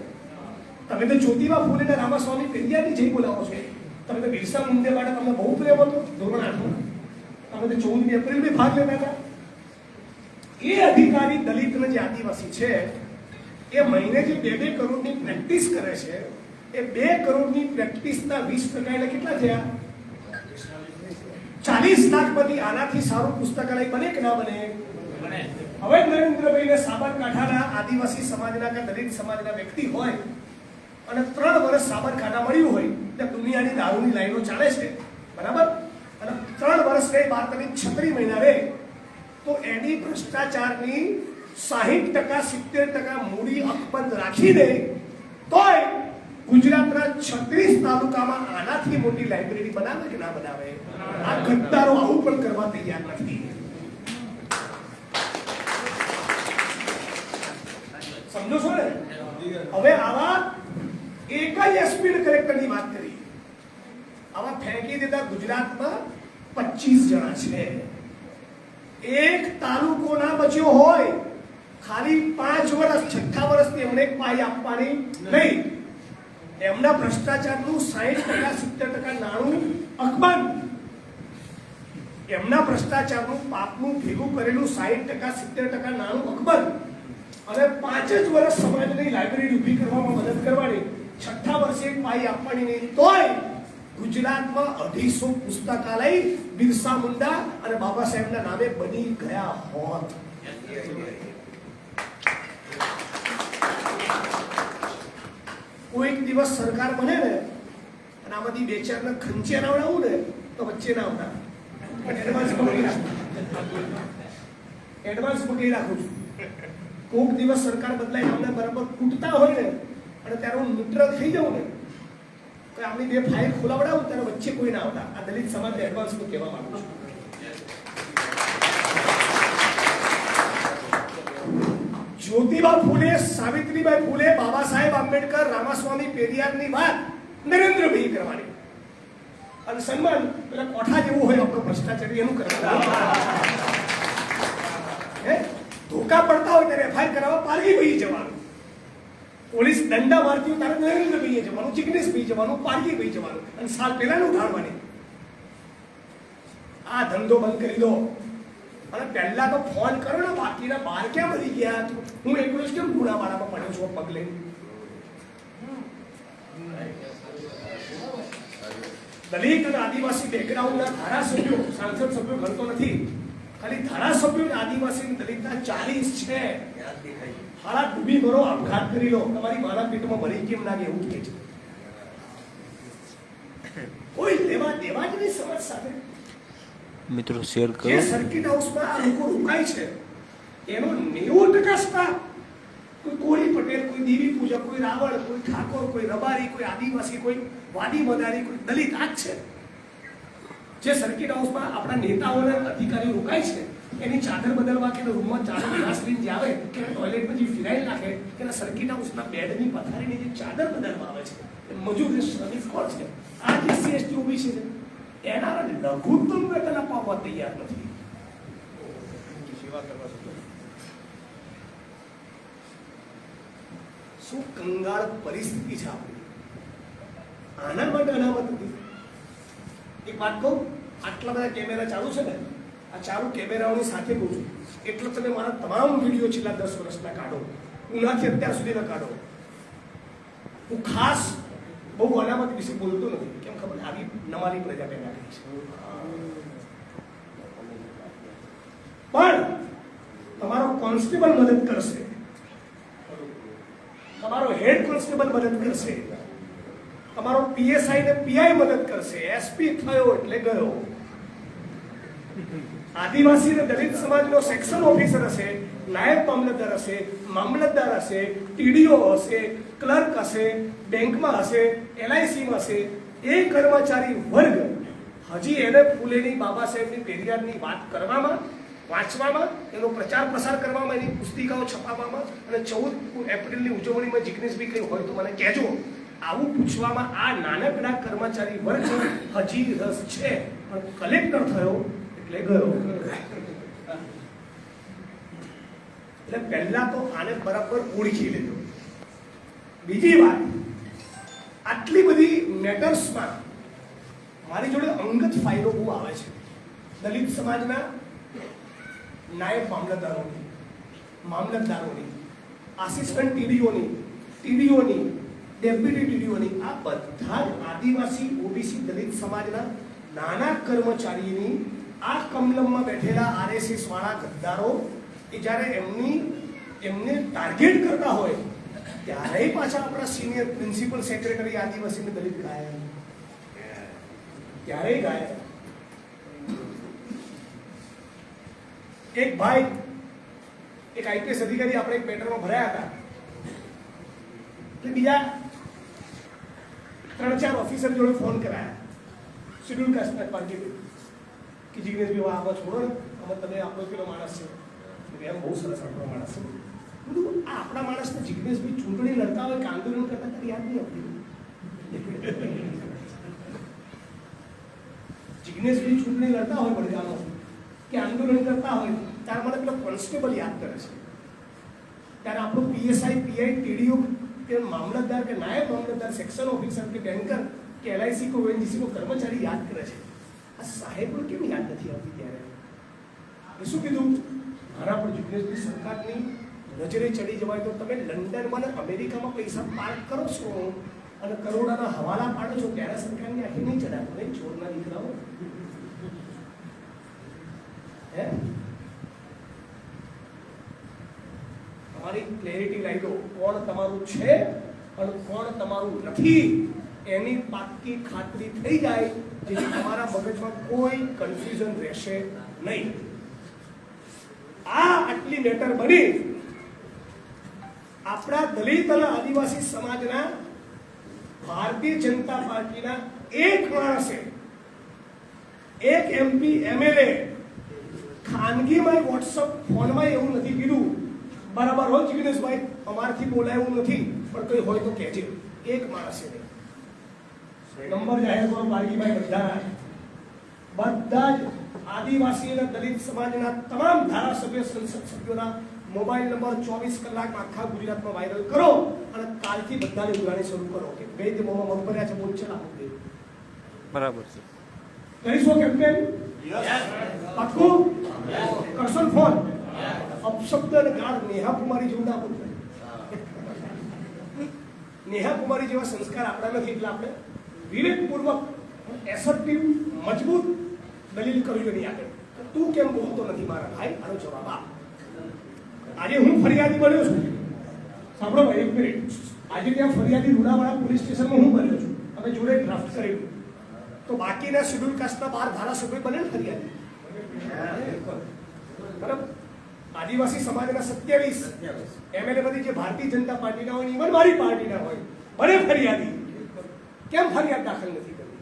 તમે તો જ્યોતિબા ફૂલે ને રામાસ્વામી પેરિયારની જય બોલાવો છો, તમે તો બિરસા મુંડા માટે તમને બહુ પ્રેમ હતો ધોરણ 8માં, તમે તો 14મી એપ્રિલમાં ભાગ લેતા હતા. એ અધિકારી દલિત જે આદિવાસી છે એ મહિને જે 2-2 કરોડની પ્રેક્ટિસ કરે છે, એ 2 કરોડની પ્રેક્ટિસના 20% એટલે કેટલા થયા? 40 લાખ માંથી આનાથી સારું પુસ્તકાલય બને કે ના બને? હવે નરેન્દ્રભાઈને સાબરકાંઠાના આદિવાસી સમાજના કે દલિત સમાજના વ્યક્તિ હોય અને 3 વર્ષ સાબરકાંઠા મળ્યું હોય એટલે દુનિયાની દારૂની લાઈનો ચાલે છે, બરાબર, અને 3 વર્ષ ગઈ 12 36 મહિના રહે તો એની ભ્રષ્ટાચારની 60% 70% મૂડી અકબંધ રાખી દે તોય ગુજરાતના 36 તાલુકામાં આનાથી મોટી લાઇબ્રેરી બનાવે કે ના બનાવે? આ ગદ્દારો આવું પણ કરવા તૈયાર નથી. સમજો છો ને? હવે આવા એક જ એસપી ને કલેક્ટરની વાત કરી, આવા ફેંકી દેતા ગુજરાતમાં 25 જણા છે. એક તાલુકો ના બચ્યો હોય, ખાલી 5 વર્ષ, 6 વર્ષથી એમને એક પાઈ આપવાની નહીં, એમના ભ્રષ્ટાચારનું 60% 70% નાણું અકબંધ, એમના ભ્રષ્ટાચારનું પાપનું ભેગું કરેલું 60% 70% નાણું અકબંધ, અને 5 જ વર્ષ સમાજની લાઇબ્રેરી ઊભી કરવામાં મદદ કરવાની, 6 વર્ષે એક પાઈ આપવાની નહીં, તોય ગુજરાતમાં 250 પુસ્તકાલય બિરસા મુંડા અને બાબા સાહેબના નામે બની ગયા હોત. કોઈક દિવસ સરકાર બને ને અને આમાંથી 2-4 ને ખંચેરાવડાવું ને તો વચ્ચે ના આવતા, એડવાન્સ પકડી રાખું છું. કોઈક દિવસ સરકાર બદલાય અમને બરાબર કૂટતા હોય ને અને ત્યારે હું ન્યુટ્રલ થઈ જાઉં ને, તો આમની 2 ફાઇલ ખોલાવડાવું ત્યારે વચ્ચે કોઈ ના આવતા. આ દલિત સમાજને એડવાન્સમાં કહેવા માંગુ છું. જ્યોતિબા ફૂલે, સાવિત્રીબાઈ ફૂલે, બાબા સાહેબ આંબેડકર, રામાસ્વામી પેરિયારની વાત નરેન્દ્રભાઈ કરવાની, અને સન્માન પેલા કોઠા જેવું હોય આપણો ભ્રષ્ટાચારી એનું કરવાનું. ધોકા પડતા હોય ત્યારે એફઆઈઆર કરાવવા પારગીભાઈ જવાનું, પોલીસ દંડા મારતી હોય ત્યારે નરેન્દ્રભાઈએ જવાનું, જિગ્નેશભાઈ જવાનું, પારગીભાઈ જવાનું, અને સાલ પહેલાનું ઉઠાડવાની. આ ધંધો બંધ કરી દો, અને પહેલા તો ફોન કરો ને, બાકીના 12 ક્યાં મરી ગયા? હું એકલો જ કેમ ગુનાવાળામાં પડ્યો છું પગલે? દલિત અને આદિવાસી બેકગ્રાઉન્ડના ધારાસભ્યો, સાંસદ સભ્યો ગણતો નથી, ખાલી ધારાસભ્યો આદિવાસી દલિતના 40 છે. હાલા ડૂબી મરો, આપઘાત કરી લો, તમારી માના પેટમાં મરી કેમ લાગે એવું કે છે. કોઈ લેવા દેવા જ નહીં સમાજ સાથે. મિત્રો શેર કરો. જે સર્કિટ હાઉસમાં આ લોકો રોકાય છે એનો 90% સ્ટાફ કોઈ કોળી પટેલ, કોઈ દેવી પૂજક, કોઈ રાવળ, કોઈ ઠાકોર, કોઈ રબારી, કોઈ આદિવાસી, કોઈ વાદી મદારી, કોઈ દલિત આ જ છે. જે સર્કિટ હાઉસમાં આપણા નેતાઓને અધિકારીઓ રોકાય છે એની ચાદર બદલવા કે રૂમમાં ચાદર ગ્લાસ લઈને જે આવે કે ટોયલેટમાં જે ફિનાઇલ નાખે કે સર્કિટ હાઉસના બેડની પથારીની જે ચાદર બદલવા આવે છે એ મજૂર શ્રમિક કોણ છે? આ જે CST ઓબીસી છે એના લઘુત્તમ વેતન આપવા તૈયાર નથી. શું કંગાળ પરિસ્થિતિ છે આપણી? આના માટે અનામત નથી. એક વાત કહું, આટલા બધા કેમેરા ચાલુ છે ને, આ ચાલુ કેમેરાઓની સાથે કહું છું, એટલે તમે મારા તમામ વિડીયો છેલ્લા 10 વર્ષના કાઢો, ઉનાથી અત્યાર સુધીના કાઢો. હું ખાસ બહુ અનામત વિશે બોલતો નથી, કેમ ખબર? આવી નમાલી પ્રજા પેદા કરી છે. પણ તમારો કોન્સ્ટેબલ મદદ કરશે, તમારો હેડ કોન્સ્ટેબલ મદદ કરશે, તમારો PSI ને PI મદદ કરશે, SP થયો એટલે ગયો. આદિવાસી અને દલિત સમાજનો સેક્શન ઓફિસર હશે, નાયબ મામલતદાર હશે, મામલતદાર હશે, ટીડીઓ હશે, ક્લર્ક હશે, બેંકમાં હશે, LICમાં હશે, એ કર્મચારી વર્ગ હજી એને ફૂલેની બાબા સાહેબની પેરિયાદની વાત કરવામાં, વાંચવામાં, એનો પ્રચાર પ્રસાર કરવામાં, એની પુસ્તિકાઓ છપાવવામાં અને 14 એપ્રિલની ઉજવણીમાં જિગ્નેશભાઈ કંઈ હોય તો મને કહેજો. આવું પૂછવામાં આ નાનકડા કર્મચારી વર્ગ હજી રસ છે, પણ કલેક્ટર થયો એટલે ગયો. એટલે પહેલા તો આને બરાબર ઓળખી લેજો. બીજી વાત, આટલી બધી મેટર્સમાં મારી જોડે અંગત ફાઇલો બહુ આવે છે. દલિત સમાજના નાયબ મામલતદારોની, મામલતદારોની, આસિસ્ટન્ટ ટીડીઓની, ડેપ્યુટી ટીડીઓની, આ બધા જ આદિવાસી ઓબીસી દલિત સમાજના નાના કર્મચારીની આ કમલમમાં બેઠેલા RSS વાળા ગદ્દારો એ જ્યારે એમને ટાર્ગેટ કરતા હોય ત્યારે પાછા આપણા સિનિયર પ્રિન્સિપલ સેક્રેટરી આદિવાસી દલિત ગાયા, ત્યારે ગાયા. એક ભાઈ, એક IPS અધિકારી આપણે એક પેટરમાં ભરાયા હતા, એટલે બીજા 3-4 ઓફિસર જોડે ફોન કરાયા શેડ્યુલ કાસ્ટના પાર્ટી કે જિગ્નેશભાઈ આમાં છોડો ને, આમાં તમે આપણો પેલો માણસ છે, એમ બહુ સરસ આપણો માણસ છે. બધું આ આપણા માણસને જિગ્નેશભાઈ ચૂંટણી લડતા હોય કે આંદોલન કરતા ત્યારે યાદ નહીં આવતી. જિગ્નેશભાઈ ચૂંટણી લડતા હોય વડગામમાં કે આંદોલન કરતા હોય ત્યારે મને પેલો કોન્સ્ટેબલ યાદ કરે છે. ત્યારે આપણો PSI, PI, TDO કે મામલતદાર કે નાયબ મામલતદાર, સેક્શન ઓફિસર કે બેંકર કે LIC કે ONGC નો કર્મચારી યાદ કરે છે. આ સાહેબો કેમ યાદ નથી આવતી? ત્યારે એ શું કીધું, મારા પર જિગ્નેશભાઈ સરકારની નજરે ચડી જવાય તો તમે લંડનમાં અને અમેરિકામાં પૈસા પાર્ક કરો છો અને કરોડોના હવાલા પાડો છો, ત્યારે સરકારની આખી નહીં ચડાવો નહીં, ચોરના દીકરાઓ. હે, તમારી ક્લેરિટી લાવી દો, કોણ તમારું છે અને કોણ તમારું નથી એની પાક્કી ખાતરી થઈ જાય, જેથી તમારા મગજમાં કોઈ કન્ફ્યુઝન રહેશે નહીં. આ આટલી મેટર બની આપણા દલિત અને આદિવાસી સમાજના ભારતીય જનતા પાર્ટીના એક માણસે, એક MP MLA ખાનગીમાં WhatsApp ફોનમાં એવું નથી કીધું, બરાબર હોય જિગ્નેશભાઈ અમારથી બોલાયું નથી પણ કઈ હોય તો કહેજે. એક માણસે નંબર જાહેર કરો પારગીભાઈ, બધા જ આદિવાસી અને દલિત સમાજના તમામ ધારાસભ્ય, સંસદ સભ્યોના મોબાઈલ નંબર 24 કલાક આખા ગુજરાતમાં વાયરલ કરો અને કાલથી બધાને ઉગાડી શરૂ કરો કે બે તે મોમાં મગભર્યા છે, બોલ છે ના બોલ. બરાબર છે. કરીશું કેમ્પેન? પાક્કું કરશો ફોન? અપશબ્દ અને ગાળ નેહા કુમારી જેવું ના બોલવું. નેહા કુમારી જેવા સંસ્કાર આપણા નથી, એટલે આપણે વિવેકપૂર્વક એસર્ટિવ મજબૂત દલીલ કરવી એની આગળ. તું કેમ બોલતો નથી મારા ભાઈ, આનો જવાબ આપ. આજે હું ફરિયાદી બન્યો છું, સાંભળો ભાઈ એક મિનિટ. આજે ત્યાં ફરિયાદી લુણાવાડા પોલીસ સ્ટેશનમાં હું બન્યો છું, અમે જોડે ડ્રાફ્ટ કરેલું. તો બાકીના શેડ્યુલ કાસ્ટના 12 ધારાસભ્ય બને ને ફરિયાદી, બરાબર? આદિવાસી સમાજના 27 MLA બધી જે ભારતીય જનતા પાર્ટીના હોય, ઇવન મારી પાર્ટીના હોય, બને ફરિયાદી. કેમ ફરિયાદ દાખલ નથી કરી?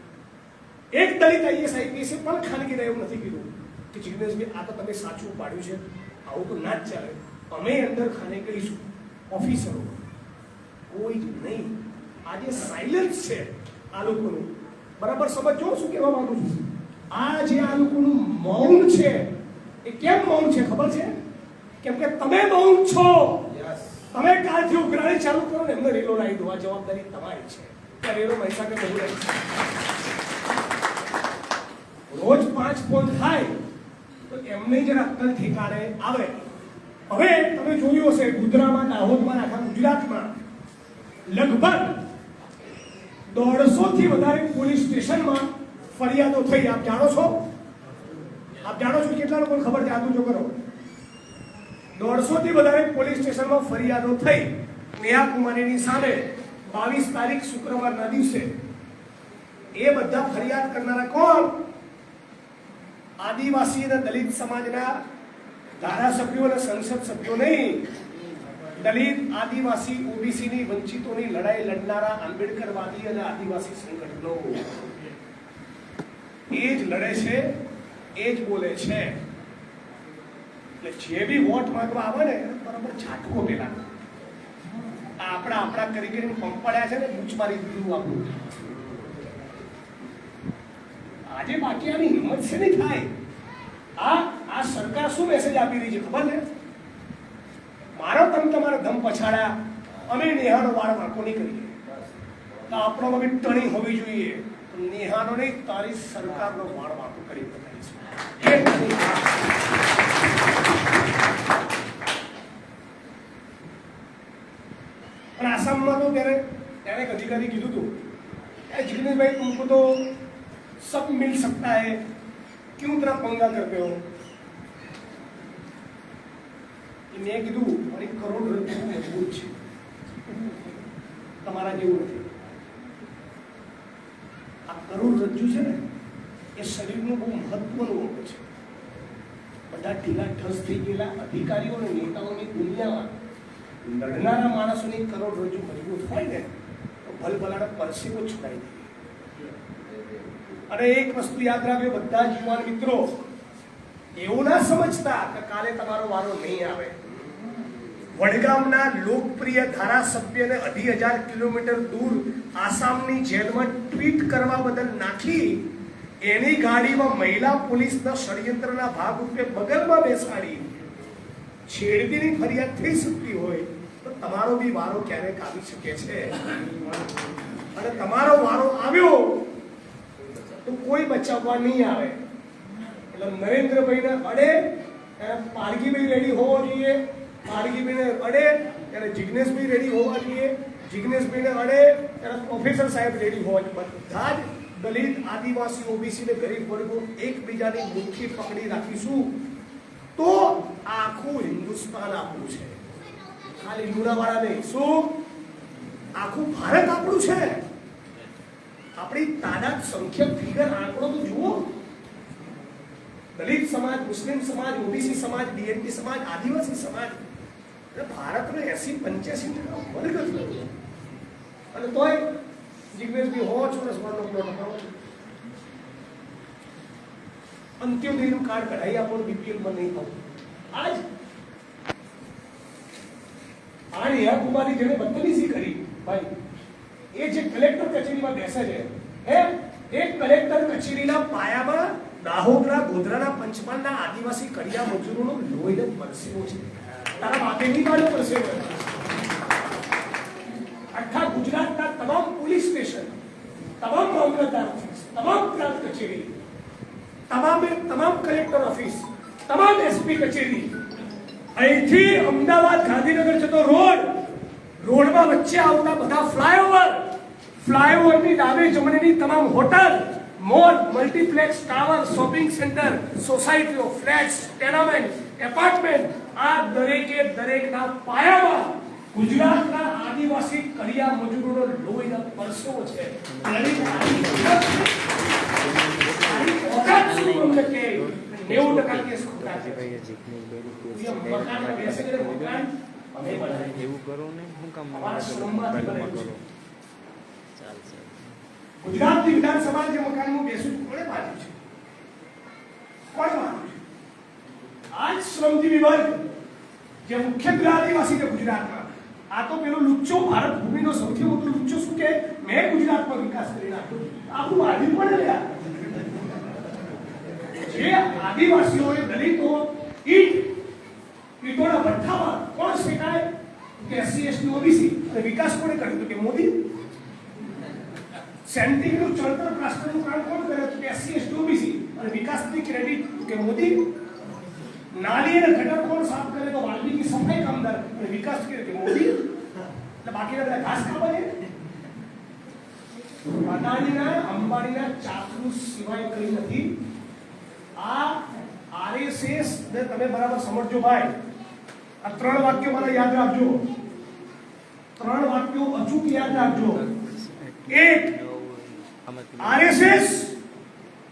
એક દલિત IAS IPS પણ ખાનગી એવું નથી કીધું કે જિગ્નેશભાઈ આ તો તમે સાચું પાડ્યું છે, આવું તો ના જ ચાલે, અમે અંદર ખાને કહીશું. ઓફિસરો કોઈ જ નહીં. આજે સાયલન્સ છે આ લોકોનું, બરાબર સમજો શું કહેવા માંગુ છું. આ જે આ લોકોનું મૌન છે એ કેમ મૌન છે ખબર છે? કેમ કે તમે મૌન છો. તમે કાલથી ઉઘરાણી ચાલુ કરો ને એમને રેલો લાવી દો, આ જવાબદારી તમારી છે. રેલો મહીસાગર બહુ રહી છે, રોજ 5 ફોન થાય તો એમને જરા અક્કલ ઠેકાણે આવે. હવે તમે જોયું હશે ગુજરાતમાં, દાહોદમાં, આખા ગુજરાતમાં લગભગ 150 થી વધારે પોલીસ સ્ટેશનમાં ફરિયાદો થઈ. આપ જાણો છો? આપ જાણો છો કેટલા લોકોને ખબર છે? આટલું જો કરો. 150 થી વધારે પોલીસ સ્ટેશનમાં ફરિયાદો થઈ નેહા કુમારીની સામે 22 તારીખ શુક્રવારના દિવસે. એ બધા ફરિયાદ કરનારા કોણ? આદિવાસી અને દલિત સમાજના ધારાસભ્યો અને સંસદ સભ્યો નહીં, દલિત આદિવાસી ઓબીસીની વંચિતોની લડાઈ લડનારા આંબેડકરવાદી અને આદિવાસી સંગઠનો એ જ લડે છે, એ જ બોલે છે. એટલે જે બી વોટ માંગવા આવે ને બરાબર ઝાટકો પેલા આપણા કરી કરીને પંપાડ્યા છે ને મૂછ મારી દીધું આપણું. આજે બાકી આની હિંમત છે નહીં થાય. આ સરકાર શું મેસેજ આપી રહી છે ખબર ને? મારો તમારા ધમ પછાડ્યા, અમે નેહાનો વાળ વાંકો નહીં કરીએ, તો આપણો બી ટણી હોવી જોઈએ. નેહાનો નહીં, તારી સરકારનો વાળ વાંકો કરી બતાવીશું. અને આસામમાં તો ત્યારે એક અધિકારી કીધું હતું, જીગ્નેશભાઈ તુમકો તો सब मिल सकता है, क्यों इतना पंगा करते हो? મેં કીધું મારી કરોડરજ્જુ મજબૂત છે, તમારા જેવું નથી. આ કરોડરજ્જુ છે ને એ શરીરનું બહુ મહત્વનું અંગ છે. બધા ઢીલા ઢસ થઈ ગયેલા અધિકારીઓ અને નેતાઓની દુનિયામાં લડનારા માણસોની કરોડરજ્જુ મજબૂત હોય ને તો ભલભલાના પરસેવો છોડાઈ દે. અને એક વસ્તુ યાદ રાખજો બધા જ યુવાન મિત્રો, એવું ના સમજતા કે કાલે તમારો વારો નહીં આવે. વડગામના લોકપ્રિય ધારાસભ્યને 2,500 કિલોમીટર દૂર આસામની જેલમાં ટ્વીટ કરવા બદલ નાખી એની ગાડીમાં મહિલા પોલીસના ષડયંત્રના ભાગરૂપે બગલમાં બેસાડી છેડતીની ફરિયાદ થઈ શકતી હોય તો તમારો બી વારો ક્યારેક આવી શકે છે. અને તમારો વારો આવ્યો તો કોઈ બચાવવા નહીં આવે. એટલે નરેન્દ્રભાઈને અડે ત્યારે પારગીભાઈ રેડી હોવો જોઈએ, પારગીભાઈને અડે ત્યારે જિગ્નેશભાઈ રેડી હોવા જોઈએ, જિગ્નેશભાઈને અડે ત્યારે પ્રોફેસર સાહેબ રેડી હોવા જોઈએ. બધા જ દલિત આદિવાસી ઓબીસી ને ગરીબ વર્ગો એકબીજાની મુઠ્ઠી પકડી રાખીશું તો આખું હિન્દુસ્તાન આપણું છે, ખાલી લુણાવાડા નહીં. શું આખું ભારત આપણું છે? આપણી તાદાદ સંખ્યક ફિગર આંકડો તો જુઓ. દલિત સમાજ, મુસ્લિમ સમાજ, ઓબીસી સમાજ, બીએનટી સમાજ, આદિવાસી સમાજ, ભારતનો 80-85% વર્ગ છે. અને તોય જિગ્નેશભાઈ 100 વર્ષનો પ્લોટ અપાવો, અંત્યોદયનું કાર્ડ કઢાઈ આપો, બીપીએલમાં નહીં થવું. આજ આ નેહા કુમારી જેને બદતમીજી કરી ભાઈ, એ જે કલેક્ટર કચેરીમાં બેસે છે, એ કલેક્ટર કચેરીના પાયામાં દાહોદના, ગોધરાના, પંચમહાલના આદિવાસી કડિયા મજૂરોનો લોહીનો પરસેવો છે. તારા બાપેની વાળો પરસેવો. આખા ગુજરાતના તમામ પોલીસ સ્ટેશન, તમામ મામલતદાર ઓફિસ, તમામ પ્રાંત કચેરી, તમામ કલેક્ટર ઓફિસ, તમામ એસપી કચેરી, અહીંથી અમદાવાદ ગાંધીનગર જતો રોડમાં વચ્ચે આવતા બધા ફ્લાયઓવરની ડાબે જમણેની તમામ hotel, mall, multiplex, tower, shopping centre, સોસાયટીઓ, ફ્લેટ્સ, ટેનામેન્ટ, એપાર્ટમેન્ટ, આ દરેકના પાયામાં ગુજરાતના આદિવાસી કડિયા મજૂરોનો લોહીનો પરસેવો છે. એવું કરો ને હું કામ ગુજરાતની વિધાનસભા જે મકાનમાં બેસું કોણે બાંધ્યું છે? કોણ બાંધ્યું છે? આજ શ્રમજીવી વર્ગ જે મુખ્યત્વે આદિવાસી છે ગુજરાતમાં, આ તો પેલો લુચ્ચો ભારત ભૂમિનો સૌથી મોટો લુચ્ચો શું કે મેં ગુજરાતમાં વિકાસ કરી નાખ્યો. આખું બાંધ્યું કોને લ્યા? જે આદિવાસીઓએ દલિતો ઈટોના ભઠ્ઠામાં કોણ શેકાય કે એસસી એસટી ઓબીસી, અને વિકાસ કોણે કર્યું કે મોદી. સેન્ટિંગનું ચળતર પ્લાસ્ટરનું કામ કોણ કર્યું કે એસસી એસટી ઓબીસી, અને વિકાસની ક્રેડિટ કે મોદી. નાલી અને ગટર કોણ સાફ કરે તો વાલ્મીકી સફાઈ કામદાર, અને વિકાસ કે મોદી. એટલે બાકીના બધા ઘાસ ખાવા છે. અદાણીના, અંબાણીના ચાકુ સિવાય કઈ નથી. આ આરએસએસ ને તમે બરાબર સમજજો ભાઈ. આ 3 વાક્યો મને યાદ રાખજો, 3 વાક્યો અચૂક યાદ રાખજો. એક, આરએસએસ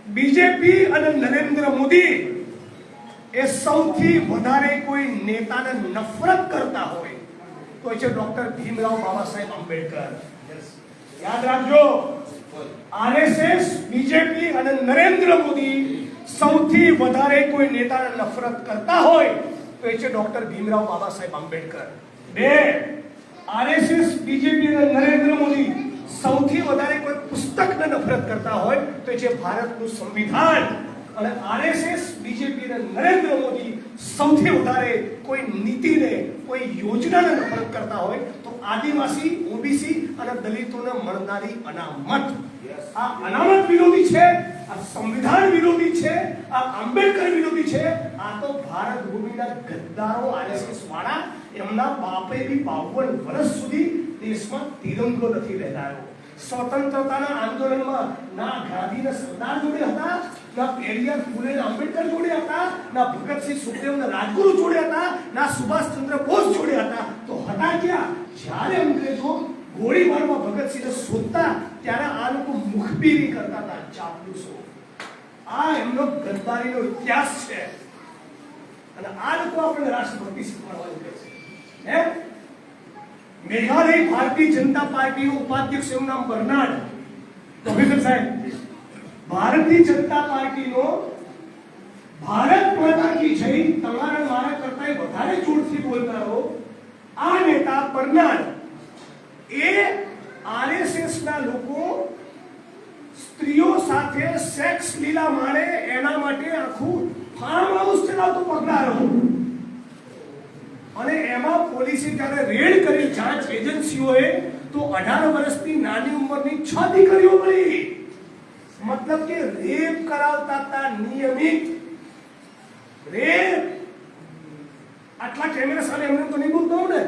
બીજેપી અને નરેન્દ્ર મોદી એ સૌથી વધારે કોઈ નેતાને નફરત કરતા હોય તો એ છે ડોક્ટર ભીમરાવ બાબા સાહેબ આંબેડકર. યાદ રાખજો, આરએસએસ, બીજેપી અને નરેન્દ્ર મોદી સૌથી વધારે કોઈ નેતાને નફરત કરતા હોય તો એ છે ડોક્ટર ભીમરાવ બાબા સાહેબ આંબેડકર. બે, આરએસએસ, બીજેપી અને નરેન્દ્ર મોદી સૌથી વધારે કોઈ પુસ્તકને નફરત કરતા હોય તો એ છે ભારતનું સંવિધાન. અને આરએસએસ, બીજેપી અને નરેન્દ્ર મોદી સૌથી વધારે કોઈ નીતિને, કોઈ યોજનાને નફરત કરતા હોય તો આદિવાસી, ઓબીસી અને દલિતોને મળનારી અનામત. આ અનામત વિરોધી છે, આ સંવિધાન વિરોધી છે, આ આંબેડકર વિરોધી છે. આ તો ભારત ભૂમિના ગદ્દારો, આરએસએસ વાળા, એમના બાપે બી 52 વર્ષ સુધી દેશમાં તિરંગો નથી લહેરાયો. સ્વતંત્રતાના આંદોલનમાં ના ગાંધીના સરદાર જોડે હતા, ના પેરિયાર ફૂલે આંબેડકર જોડે હતા, ના ભગતસિંહ સુખદેવના રાજગુરુ જોડે હતા, ના સુભાષચંદ્ર બોઝ જોડે હતા. તો હતા ક્યાં? જ્યારે અંગ્રેજો ગોળીબારમાં ભગતસિંહને શોધતા ત્યારે આ લોકો મુખબીરી કરતા હતા, ચાપલુસો. આ એમનો ગદ્દારીનો ઇતિહાસ છે. અને આ લોકો આપણે રાષ્ટ્રભક્તિ શીખવાડવાનું કહે છે. હે, મેઘાલય ભારતીય જનતા પાર્ટીનો ઉપાધ્યક્ષ, એનું નામ બર્નાર્ડ. પ્રોફેસર સાહેબ, ભારતીય જનતા પાર્ટીનો ભારત માતા કી જય તમારા મારા કરતા વધારે જોરથી બોલનારો આ નેતા બર્નાર્ડ એ આરએસએસ ના લોકો સ્ત્રીઓ સાથે સેક્સ લીલા માણે એના માટે આખું ફાર્મ હાઉસ ચલાવતો પકડાયો. અને એમાં પોલીસે જ્યારે રેડ કરી, જાંચ એજન્સીઓએ, તો 18 વર્ષની નાની ઉંમરની 6 દીકરીઓ મળી. મતલબ કે રેપ કરાવતા હતા, નિયમિત રેપ. આટલા કેમેરા સામે એમને તો નહીં બોલતો ને.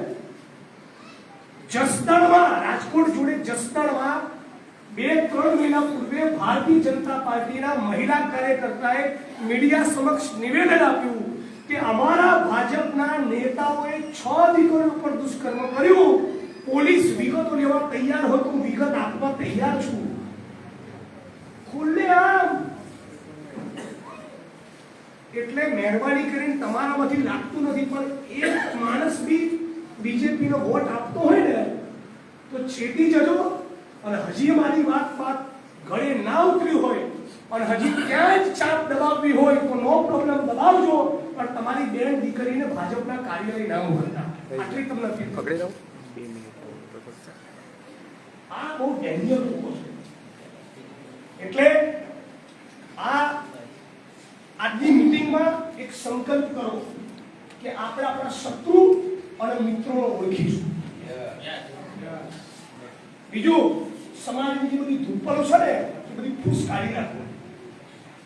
જસદણમાં, રાજકોટ જોડે જસદણમાં 2-3 મહિના પૂર્વે ભારતીય જનતા પાર્ટીના મહિલા કાર્યકર્તાએ મીડિયા સમક્ષ નિવેદન આપ્યું કે અમારા ભાજપના નેતાઓએ 6 દીકરીઓ પર દુષ્કર્મ કર્યું. પોલીસ વિગતો લેવા તૈયાર હોય તો વિગત આપવા તૈયાર છું. ખુલ્લેઆમ. એટલે મહેરબાની કરીને તમારામાંથી લાગતું નથી, પણ એક માણસ બી બીજેપી નો વોટ આપતો હોય ને તો ચેતી જજો. અને હજી મારી વાત ગળે ના ઉતરી હોય અને હજી ક્યાં જ ચાપ દબાવવી હોય તો નો પ્રોબ્લેમ દબાવજો, પણ તમારી બેન દીકરીને ભાજપના કાર્યાલય ના ઉભરતા. આટલી તમને અપીલ પકડી દઉં. આ બહુ ડેન્જર લોકો છે. એટલે આજની મીટિંગમાં એક સંકલ્પ કરો કે આપણે આપણા શત્રુ અને મિત્રોને ઓળખીશું. બીજું, સમાજની જે બધી ધૂપલો છે ને એ બધી ફૂસ કાઢી નાખો.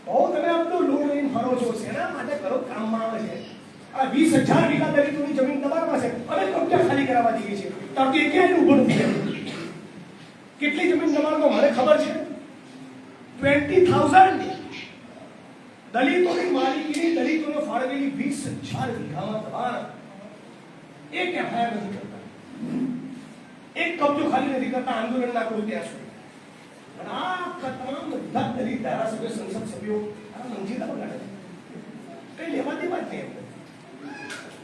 બહુ તમે આપણો લોન લઈને ફરો છો, એના માટે કરો, કામમાં આવે છે. આ 20,000 વીઘા દલિતોની જમીન તમારા છે, અમે કબજા ખાલી કરાવવા દઈએ છીએ. તારું એ ક્યાંય ઉભો નથી થયું. કેટલી જમીન તમારામાં મને ખબર છે. 20,000 દલિતોની માલિકીની, દલિતોને ફાળવેલી 20,000 વીઘામાં દબાણ. એક એફઆઈઆર નથી કરતા, એક કબજો ખાલી નથી કરતા આંદોલન ના કરું ત્યાં સુધી. અને આ તમામ બધા દલિત ધારાસભ્ય, સંસદ સભ્યો આ મંજીરા બગાડે છે. કઈ લેવા દેવા જ નહીં,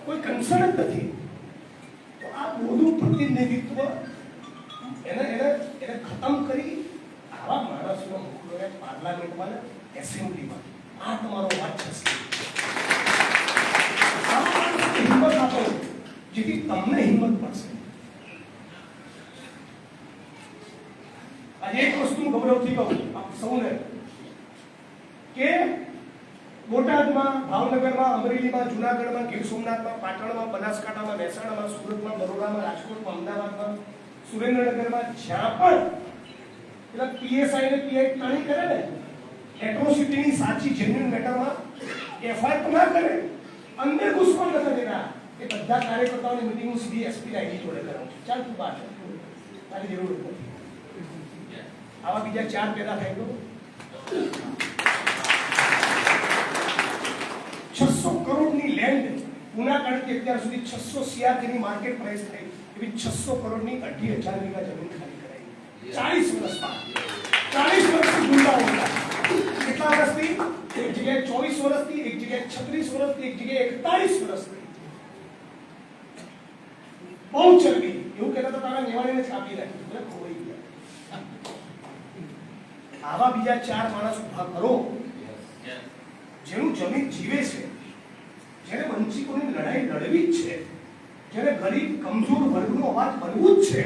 કોઈ કન્સર્ન જ નથી. તો આ બધું પ્રતિનિધિત્વ એને ખતમ કરી આવા માણસોનો મોકલો પાર્લામેન્ટમાં, એસેમ્બલીમાં. આ તમારો વાત છે. હિંમત આપો જેથી તમને હિંમત પડશે. આજે એક વસ્તુ ગૌરવથી કહું આપ સૌને કે બોટાદમાં, ભાવનગરમાં, અમરેલીમાં, જુનાગઢમાં, ગીર સોમનાથમાં, પાટણમાં, બનાસકાંઠામાં, મહેસાણામાં, સુરતમાં, બરોડામાં, રાજકોટમાં, અમદાવાદમાં, સુરેન્દ્રનગરમાં જ્યાં પણ પેલા પીએસઆઈ ને પીઆઈ તાણી કરે ને એટ્રોસિટીની સાચી જેન્યુઇન મેટરમાં એફઆઈઆર તો ના કરે, અંદર ઘૂસવા નથી દેતા. એ બધા કાર્યકર્તાઓની મીટિંગ હું સીધી એસપી આઈજી જોડે કરાવું છું. ચાલ તું બાદ તારી જરૂર નથી. આવા બીજા 4 પેદા થાય તો 600 કરોડની લેન્ડ પુનાકાળથી અત્યાર સુધી 600 CR માર્કેટ પ્રાઇસ થઈ, એવી 600 કરોડની 2,500 વીઘા જમીન ખાલી કરાઈ 40 વર્ષમાં. 40 વર્ષથી ગુંડા કેટલા વર્ષથી, એક જગ્યાએ 24 વર્ષથી, એક જગ્યાએ 36 વર્ષથી, એક જગ્યાએ 41 વર્ષથી. બહુ ચરબી. એવું કહેતા તો તારા નેવાણીને છાપી નાખી, એટલે ખોવાઈ ગયા. આવા બીજા 4 માણસ ઉભા કરો જેનું જમીન જીવે છે, જેને વંચિતોની લડાઈ લડવી જ છે, જેને ગરીબ કમજોર વર્ગનો અવાજ બનવું જ છે.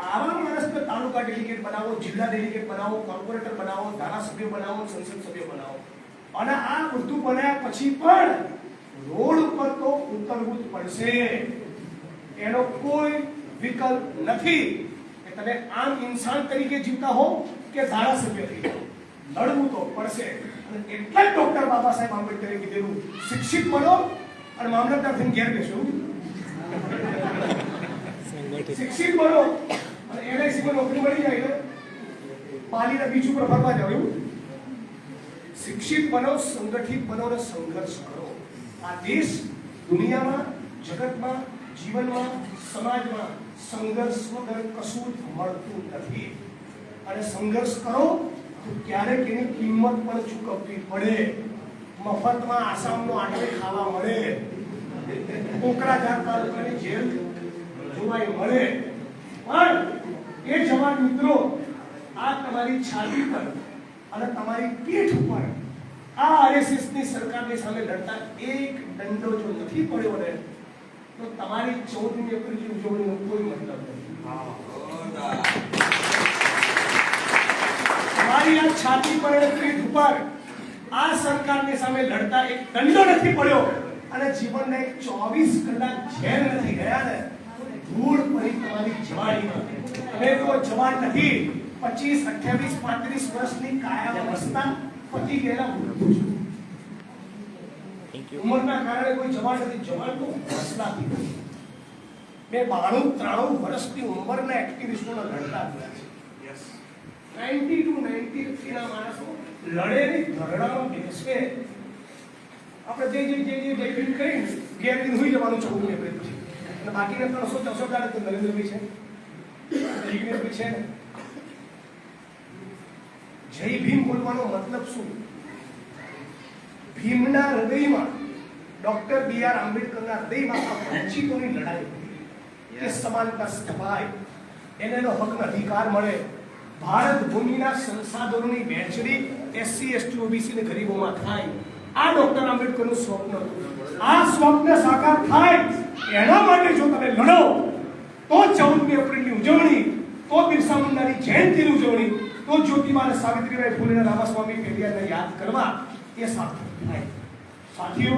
આવા માણસને તાલુકા ડેલિગેટ બનાવો, જિલ્લા ડેલિગેટ બનાવો, કોર્પોરેટર બનાવો, ધારાસભ્ય બનાવો, સંસદ સભ્ય બનાવો. અને આ બધું બનાવ્યા પછી પણ રોડ ઉપર તો ઉતરવું જ પડશે. એનો કોઈ વિકલ્પ નથી કે તમે આમ ઇન્સાન તરીકે જીવતા હો કે ધારાસભ્ય તરીકે. લડવું તો પડશે. અને એટલે જ ડોક્ટર બાબા સાહેબ આંબેડકરે કીધેલું, શિક્ષિત બનો અને મામલતદાર થઈને ઘેર બેસો. શિક્ષિત બનો અને LIC માં નોકરી મળી જાય એટલે પાલીના બીચ ઉપર ફરવા જાવ. એવું શિક્ષિત બનો, સંગઠિત બનો અને સંઘર્ષ કરો. આ દેશ દુનિયામાં, જગતમાં, જીવનમાં, સમાજમાં સંઘર્ષ વગર કશું જ મળતું નથી. અને સંઘર્ષ કરો તો ક્યારેક એની કિંમત પણ ચૂકવવી પડે. મફતમાં આસામનો આટલે ખાવા મળે, કોકરાજાર તાલુકાની જેલ જોવાય મળે. પણ એ જવાન મિત્રો, આ તમારી છાતી પર અને તમારી પીઠ ઉપર આ RSS ની સરકારની સામે લડતા એક દંડો જો નથી પડ્યો ને, તો તમારી 14મી એપ્રિલની ઉજવણીનો કોઈ મતલબ નથી. તમારી આ છાતી પર અને પીઠ ઉપર આ સરકારની સામે લડતા એક દંડો નથી પડ્યો અને જીવનને 24 કલાક જેલ નથી ગયા ને, ધૂળ પડી તમારી જવાનીમાં. તમે તો જવાન નથી, 25, 28, 35 વર્ષની કાયાવસ્થા પતી ગયેલા વૃદ્ધો છો. ઉંમરના કારણે કોઈ જવાન નથી. જવાન તો વસલાથી. મેં 92-93 વર્ષની ઉંમરના એક્ટિવિસ્ટોના લડતા જોયા છે. 90 to 93 ના માણસો લડે નહીં, ધરણામાં બેસે. આપણે જે કરીને ઘેર હોઈ જવાનું 14મી એપ્રિલ પછી. અને બાકીના 364 દાડા તો નરેન્દ્રભાઈ છે, જિગ્નેશભાઈ છે ને. જય ભીમ બોલવાનો મતલબ શું? ભીમના હૃદયમાં, ડોક્ટર BR આંબેડકરના હૃદયમાં આ વંચિતોની લડાઈ કે સમાનતા સ્થપાય, એનો હક અધિકાર મળે, ભારત ભૂમિના સંસાધનોની વહેંચણી SC, ST, OBC ને ગરીબોમાં થાય. આ ડોક્ટર આંબેડકરનું સ્વપ્ન હતું. આ સ્વપ્ન સાકાર થાય એના માટે જો તમે લડો તો 14મી એપ્રિલની ઉજવણી, તો બિરસા મુંડાની જયંતિની ઉજવણી, તો જ્યોતિબા અને સાવિત્રીબાઈ ફૂલે અને રામાસ્વામી પેરિયારને યાદ કરવા એ સાર્થક થાય. સાથીઓ,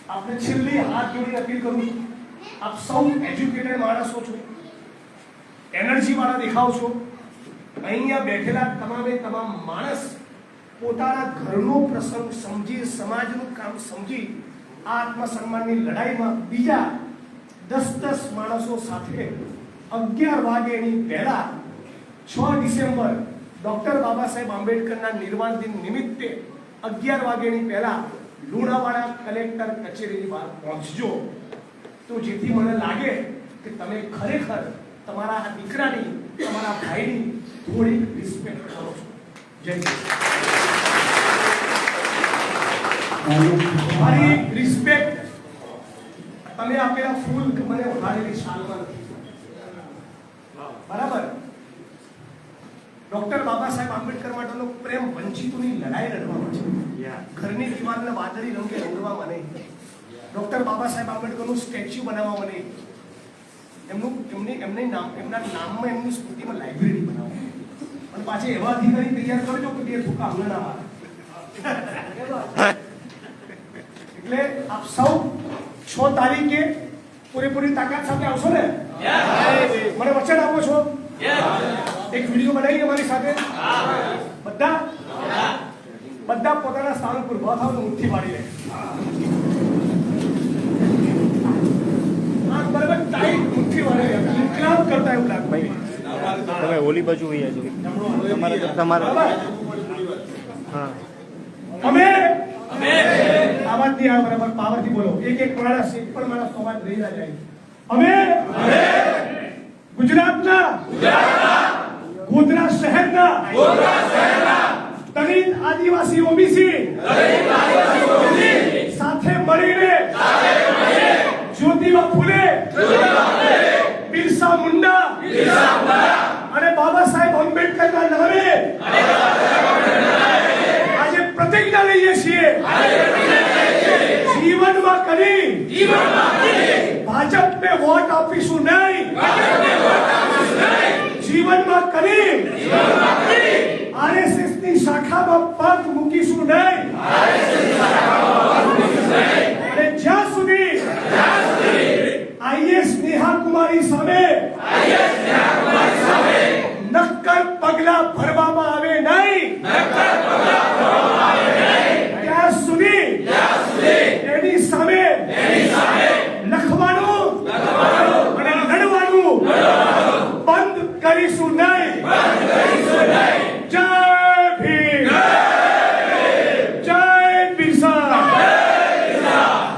આપણે છેલ્લી હાથ જોડીને અપીલ કરું છું, આપ સૌ એજ્યુકેટેડ માણસો છો, એનર્જી વાળા દેખાવ છો. અહીંયા બેઠેલા તમામે તમામ માણસ પોતાના ઘરનો પ્રસંગ સમજી, સમાજનું કામ સમજી આ આત્મસન્માનની લડાઈમાં બીજા 10 માણસો સાથે 11 વાગ્યાની પહેલા 6 ડિસેમ્બર ડોક્ટર બાબા સાહેબ આંબેડકરના નિર્વાણ દિન નિમિત્તે 11 વાગ્યાની પહેલા લુણાવાડા કલેક્ટર કચેરીની બહાર પહોંચજો. તો જેથી મને લાગે કે તમે ખરેખર તમારા દીકરાની, તમારા ભાઈની થોડી રિસ્પેક્ટ કરો છો. જય મારી રિસ્પેક્ટ તમે આપેલા ફૂલ કે મને ઉઘાડેલી શાલમાં નથી. બરાબર? ડોક્ટર બાબા સાહેબ આંબેડકર માટેનો પ્રેમ વંચિતોની લડાઈ લડવામાં છે, ઘરની દિવાલને વાદળી રંગે રંગવામાં નહીં. ડોક્ટર બાબા સાહેબ આંબેડકરનું સ્ટેચ્યુ બનાવવામાં નહીં. એમના નામમાં, એમની સ્મૃતિમાં લાઇબ્રેરી બનાવો. અને પાછી એવા અધિકારી તૈયાર કરજો કે બે ધોકા અમને ના મારે. એટલે આપ સૌ 6 તારીખે પૂરેપૂરી તાકાત સાથે આવશો ને? મને વચન આપો છો? એક વિડીયો બનાવી અમારી સાથે બધા પોતાના સ્થાન ઉપર ઉભા થાવ, મુઠ્ઠી પાડી લે. બરાબર, ટાઈટ મુઠ્ઠી વાળે ઇન્કલાબ કરતા એવું લાગે. ભાઈ તમે ઓલી બાજુ વહી આવજો. તમારા હા, અમે આવાજથી આ બરાબર પાવરથી બોલો. એક માણસ, એક પણ માણસ અવાજ રહી ના જાય. અમે ગુજરાતના ગોધરા શહેરના દલિત આદિવાસી ઓબીસી સાથે મળીને જ્યોતિબા ફૂલે, બિરસા મુંડા અને બાબા સાહેબ આંબેડકરના નામે આજે પ્રતિજ્ઞા લઈએ છીએ જીવનમાં કરી ભાજપને વોટ આપીશું નહીં, જીવનમાં કરી આરએસએસ ની શાખામાં પગ મૂકીશું નહીં અને જ્યાં સુધી આઈએસ નેહા કુમારી સામે નક્કર પગલા ભરવામાં આવે નહીં ત્યાં સુધી એની સામે લખવાનું અને લડવાનું બંધ કરીશું નહીં. જય ભીમ, જય બિરસા,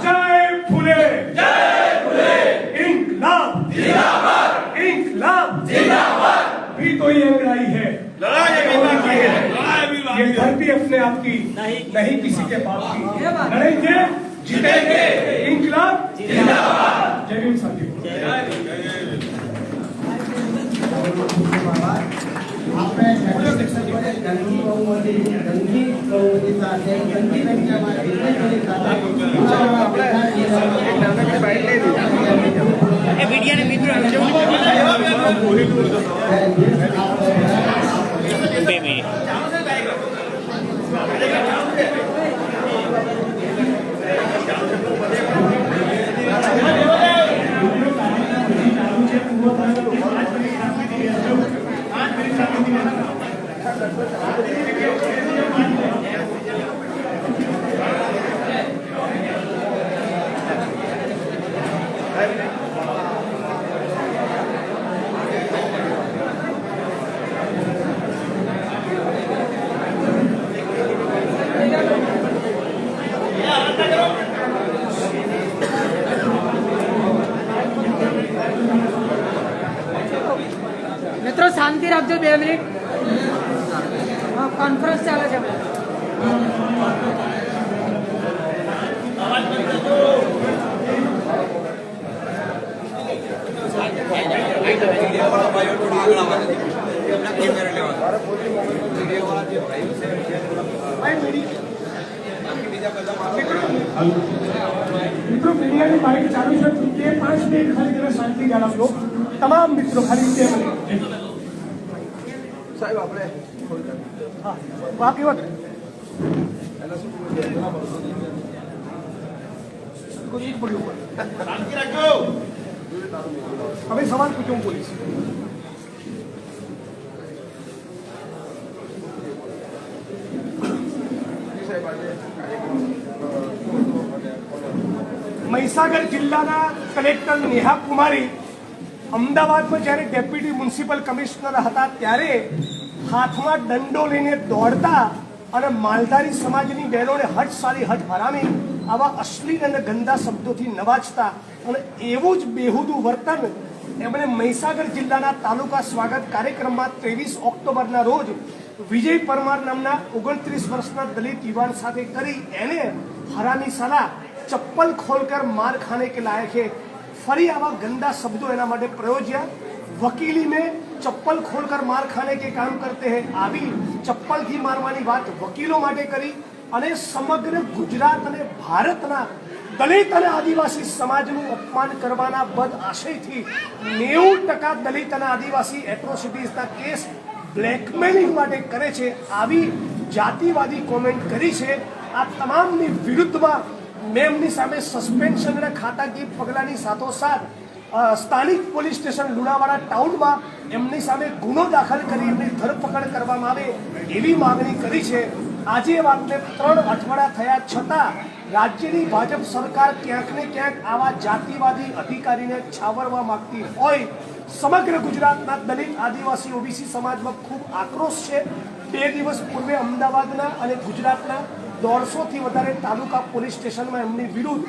જય ફૂલે, इंकलाब इंकलाब भी तो ये लड़ाई है, ये धरती अपने आप की नहीं किसी के बाप की. लड़ेंगे जीतेंगे, इंकलाब जिंदाबाद. जय भीम साथियों. આપણે ગંદી બહુમતી સાથે ગંદી સંખ્યામાં મિત્રો શાંતિ રાખજો, 2 મિનિટ. કોન્ફરન્સ ચાલે છે. મિત્રો મીડિયાની બાઇક ચાલુ છે, 5 મિનિટ ખાલી તમે શાંતિ જાળવજો. તમામ મિત્રો ખાલી 2 મિનિટ. સાહેબ આપણે હા બાકી વાત હવે સવાલ પૂછો, હું બોલીશ. મહીસાગર જિલ્લાના કલેક્ટર નેહા કુમારી અમદાવાદમાં જ્યારે ડેપ્યુટી મ્યુનિસિપલ કમિશનર હતા ત્યારે હાથમાં દંડો લઈને દોડતા અને માલધારી સમાજની બહેનોને હટ સારી હટ હરામી આવા અશ્લીલ અને ગંદા શબ્દોથી નવાજતા અને એવું જ બેહુદું વર્તન એમણે મહીસાગર જિલ્લાના તાલુકા સ્વાગત કાર્યક્રમમાં 23 ઓક્ટોબરના રોજ વિજય પરમાર નામના 29 વર્ષના દલિત યુવાન સાથે કરી એને હરામી સાલા ચપ્પલ ખોલકર માર ખાને કે લાયક है. ફરી આવા ગંદા શબ્દો એના માટે પ્રયોજ્યા. વકીલી में चप्पल खोलकर मार खाने के काम करते हैं આવી ચપ્પલથી મારવાની વાત વકીલો માટે કરી અને સમગ્ર ગુજરાત અને ભારતના દલિત અને આદિવાસી સમાજનું અપમાન કરવાના બદ આશયથી 90% દલિત અને આદિવાસી એટ્રોસિટીઝના કેસ બ્લેકમેલિંગ માટે કરે છે આવી જાતિવાદી કોમેન્ટ કરી છે. આ તમામની વિરુદ્ધમાં મેં એમની સામે સસ્પેન્શન અને ખાતાકીય પગલાંની સાથોસાથ સ્થાનિક પોલીસ સ્ટેશન લુણાવાડા ટાઉનમાં એમની સામે ગુનો દાખલ કરી એમની ધરપકડ કરવામાં આવે એવી માંગણી કરી છે. આજે વાતને 3 અઠવાડિયા થયા છતાં રાજ્યની ભાજપ સરકાર ક્યાંક ને ક્યાંક આવા જાતિવાદી અધિકારીને છાવરવા માંગતી હોય. સમગ્ર ગુજરાતના દલિત આદિવાસી ઓબીસી સમાજમાં ખૂબ આક્રોશ છે. 2 દિવસ પૂર્વે અમદાવાદના અને ગુજરાતના 150થી વધારે તાલુકા પોલીસ સ્ટેશનમાં એમની વિરુદ્ધ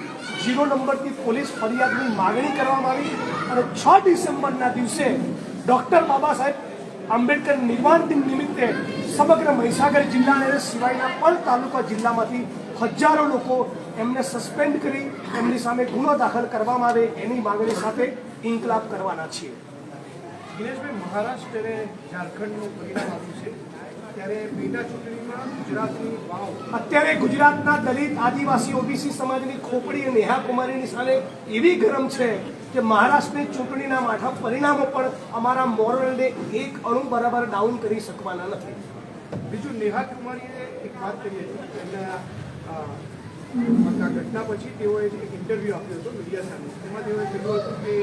0 નંબરથી પોલીસ ફરિયાદની માગણી કરવામાં આવી અને 6 ડિસેમ્બરના દિવસે ડૉક્ટર બાબા સાહેબ આંબેડકર નિર્વાણ દિન નિમિત્તે સમગ્ર મહીસાગર જિલ્લા અને સિવાયના પણ તાલુકા જિલ્લામાંથી હજારો લોકો એમને સસ્પેન્ડ કરી એમની સામે ગુનો દાખલ કરવામાં આવે એની માંગણી સાથે ઇન્કલાબ કરવાના છીએ. દિનેશભાઈ, મહારાષ્ટ્ર અને ઝારખંડનું પરિણામ આવ્યું છે ત્યારે પેટા ચૂંટણીમાં ગુજરાતની વાવ અત્યારે ગુજરાતના દલિત આદિવાસી ઓબીસી સમાજની ખોપડી અને નેહા કુમારીની સામે એવી ગરમ છે કે મહારાષ્ટ્રની ચૂંટણીના માઠા પરિણામો પણ અમારા મોરલને એક અણુ બરાબર ડાઉન કરી શકવાના નથી. બીજું, નેહા કુમારીએ એક વાત કરી હતી કે એમના આ ઘટના પછી તેઓએ એક ઇન્ટરવ્યૂ આપ્યો હતો મીડિયા સામે. તેમાં તેઓએ કહ્યું હતું કે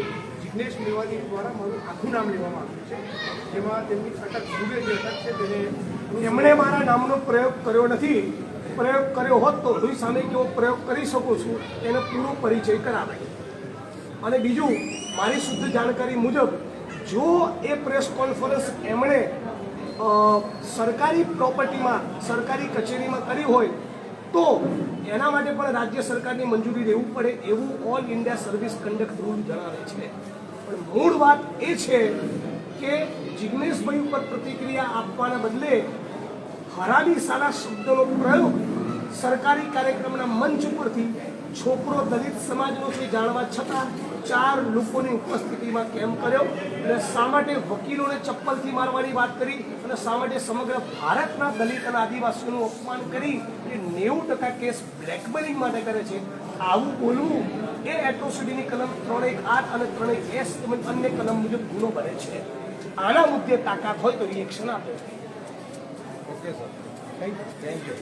જિગ્નેશ મેવાણી દ્વારા મારું આખું નામ લેવામાં આવ્યું છે, જેમાં તેમની અટક ભૂલે જે અટક છે તેને એમણે મારા નામનો પ્રયોગ કર્યો નથી. પ્રયોગ કર્યો હોત તો હું સામે કેવો પ્રયોગ કરી શકું છું એનો પૂરો પરિચય કરાવે. અને બીજું, મારી શુદ્ધ જાણકારી મુજબ જો એ પ્રેસ કોન્ફરન્સ એમણે સરકારી પ્રોપર્ટીમાં સરકારી કચેરીમાં કરી હોય તો એના માટે પણ રાજ્ય સરકારની મંજૂરી લેવું પડે એવું all India service conduct rule જણાવે છે. પણ મૂળ વાત એ છે કે જિગ્નેશભાઈ ઉપર પ્રતિક્રિયા આપવાના બદલે હરામી સાલા શબ્દનો પ્રયોગ સરકારી કાર્યક્રમના મંચ ઉપરથી છોકરો દલિત સમાજનો છે જાણવા છતાં 4 લોકોની ઉપસ્થિતિમાં કેમ કર્યો અને શા માટે વકીલોને ચપ્પલથી મારવાની વાત કરી અને શા માટે સમગ્ર ભારતના દલિત અને આદિવાસીઓનું અપમાન કરી એ 90% કેસ બ્લેકમેલિંગ માટે કરે છે. આવું બોલવું એ એટ્રોસિટીની કલમ 318 અને 3S તેમજ અન્ય કલમ મુજબ ગુનો બને છે. આના મુદ્દે તાકાત હોય તો રિએક્શન આપે. Okay sir, thank you.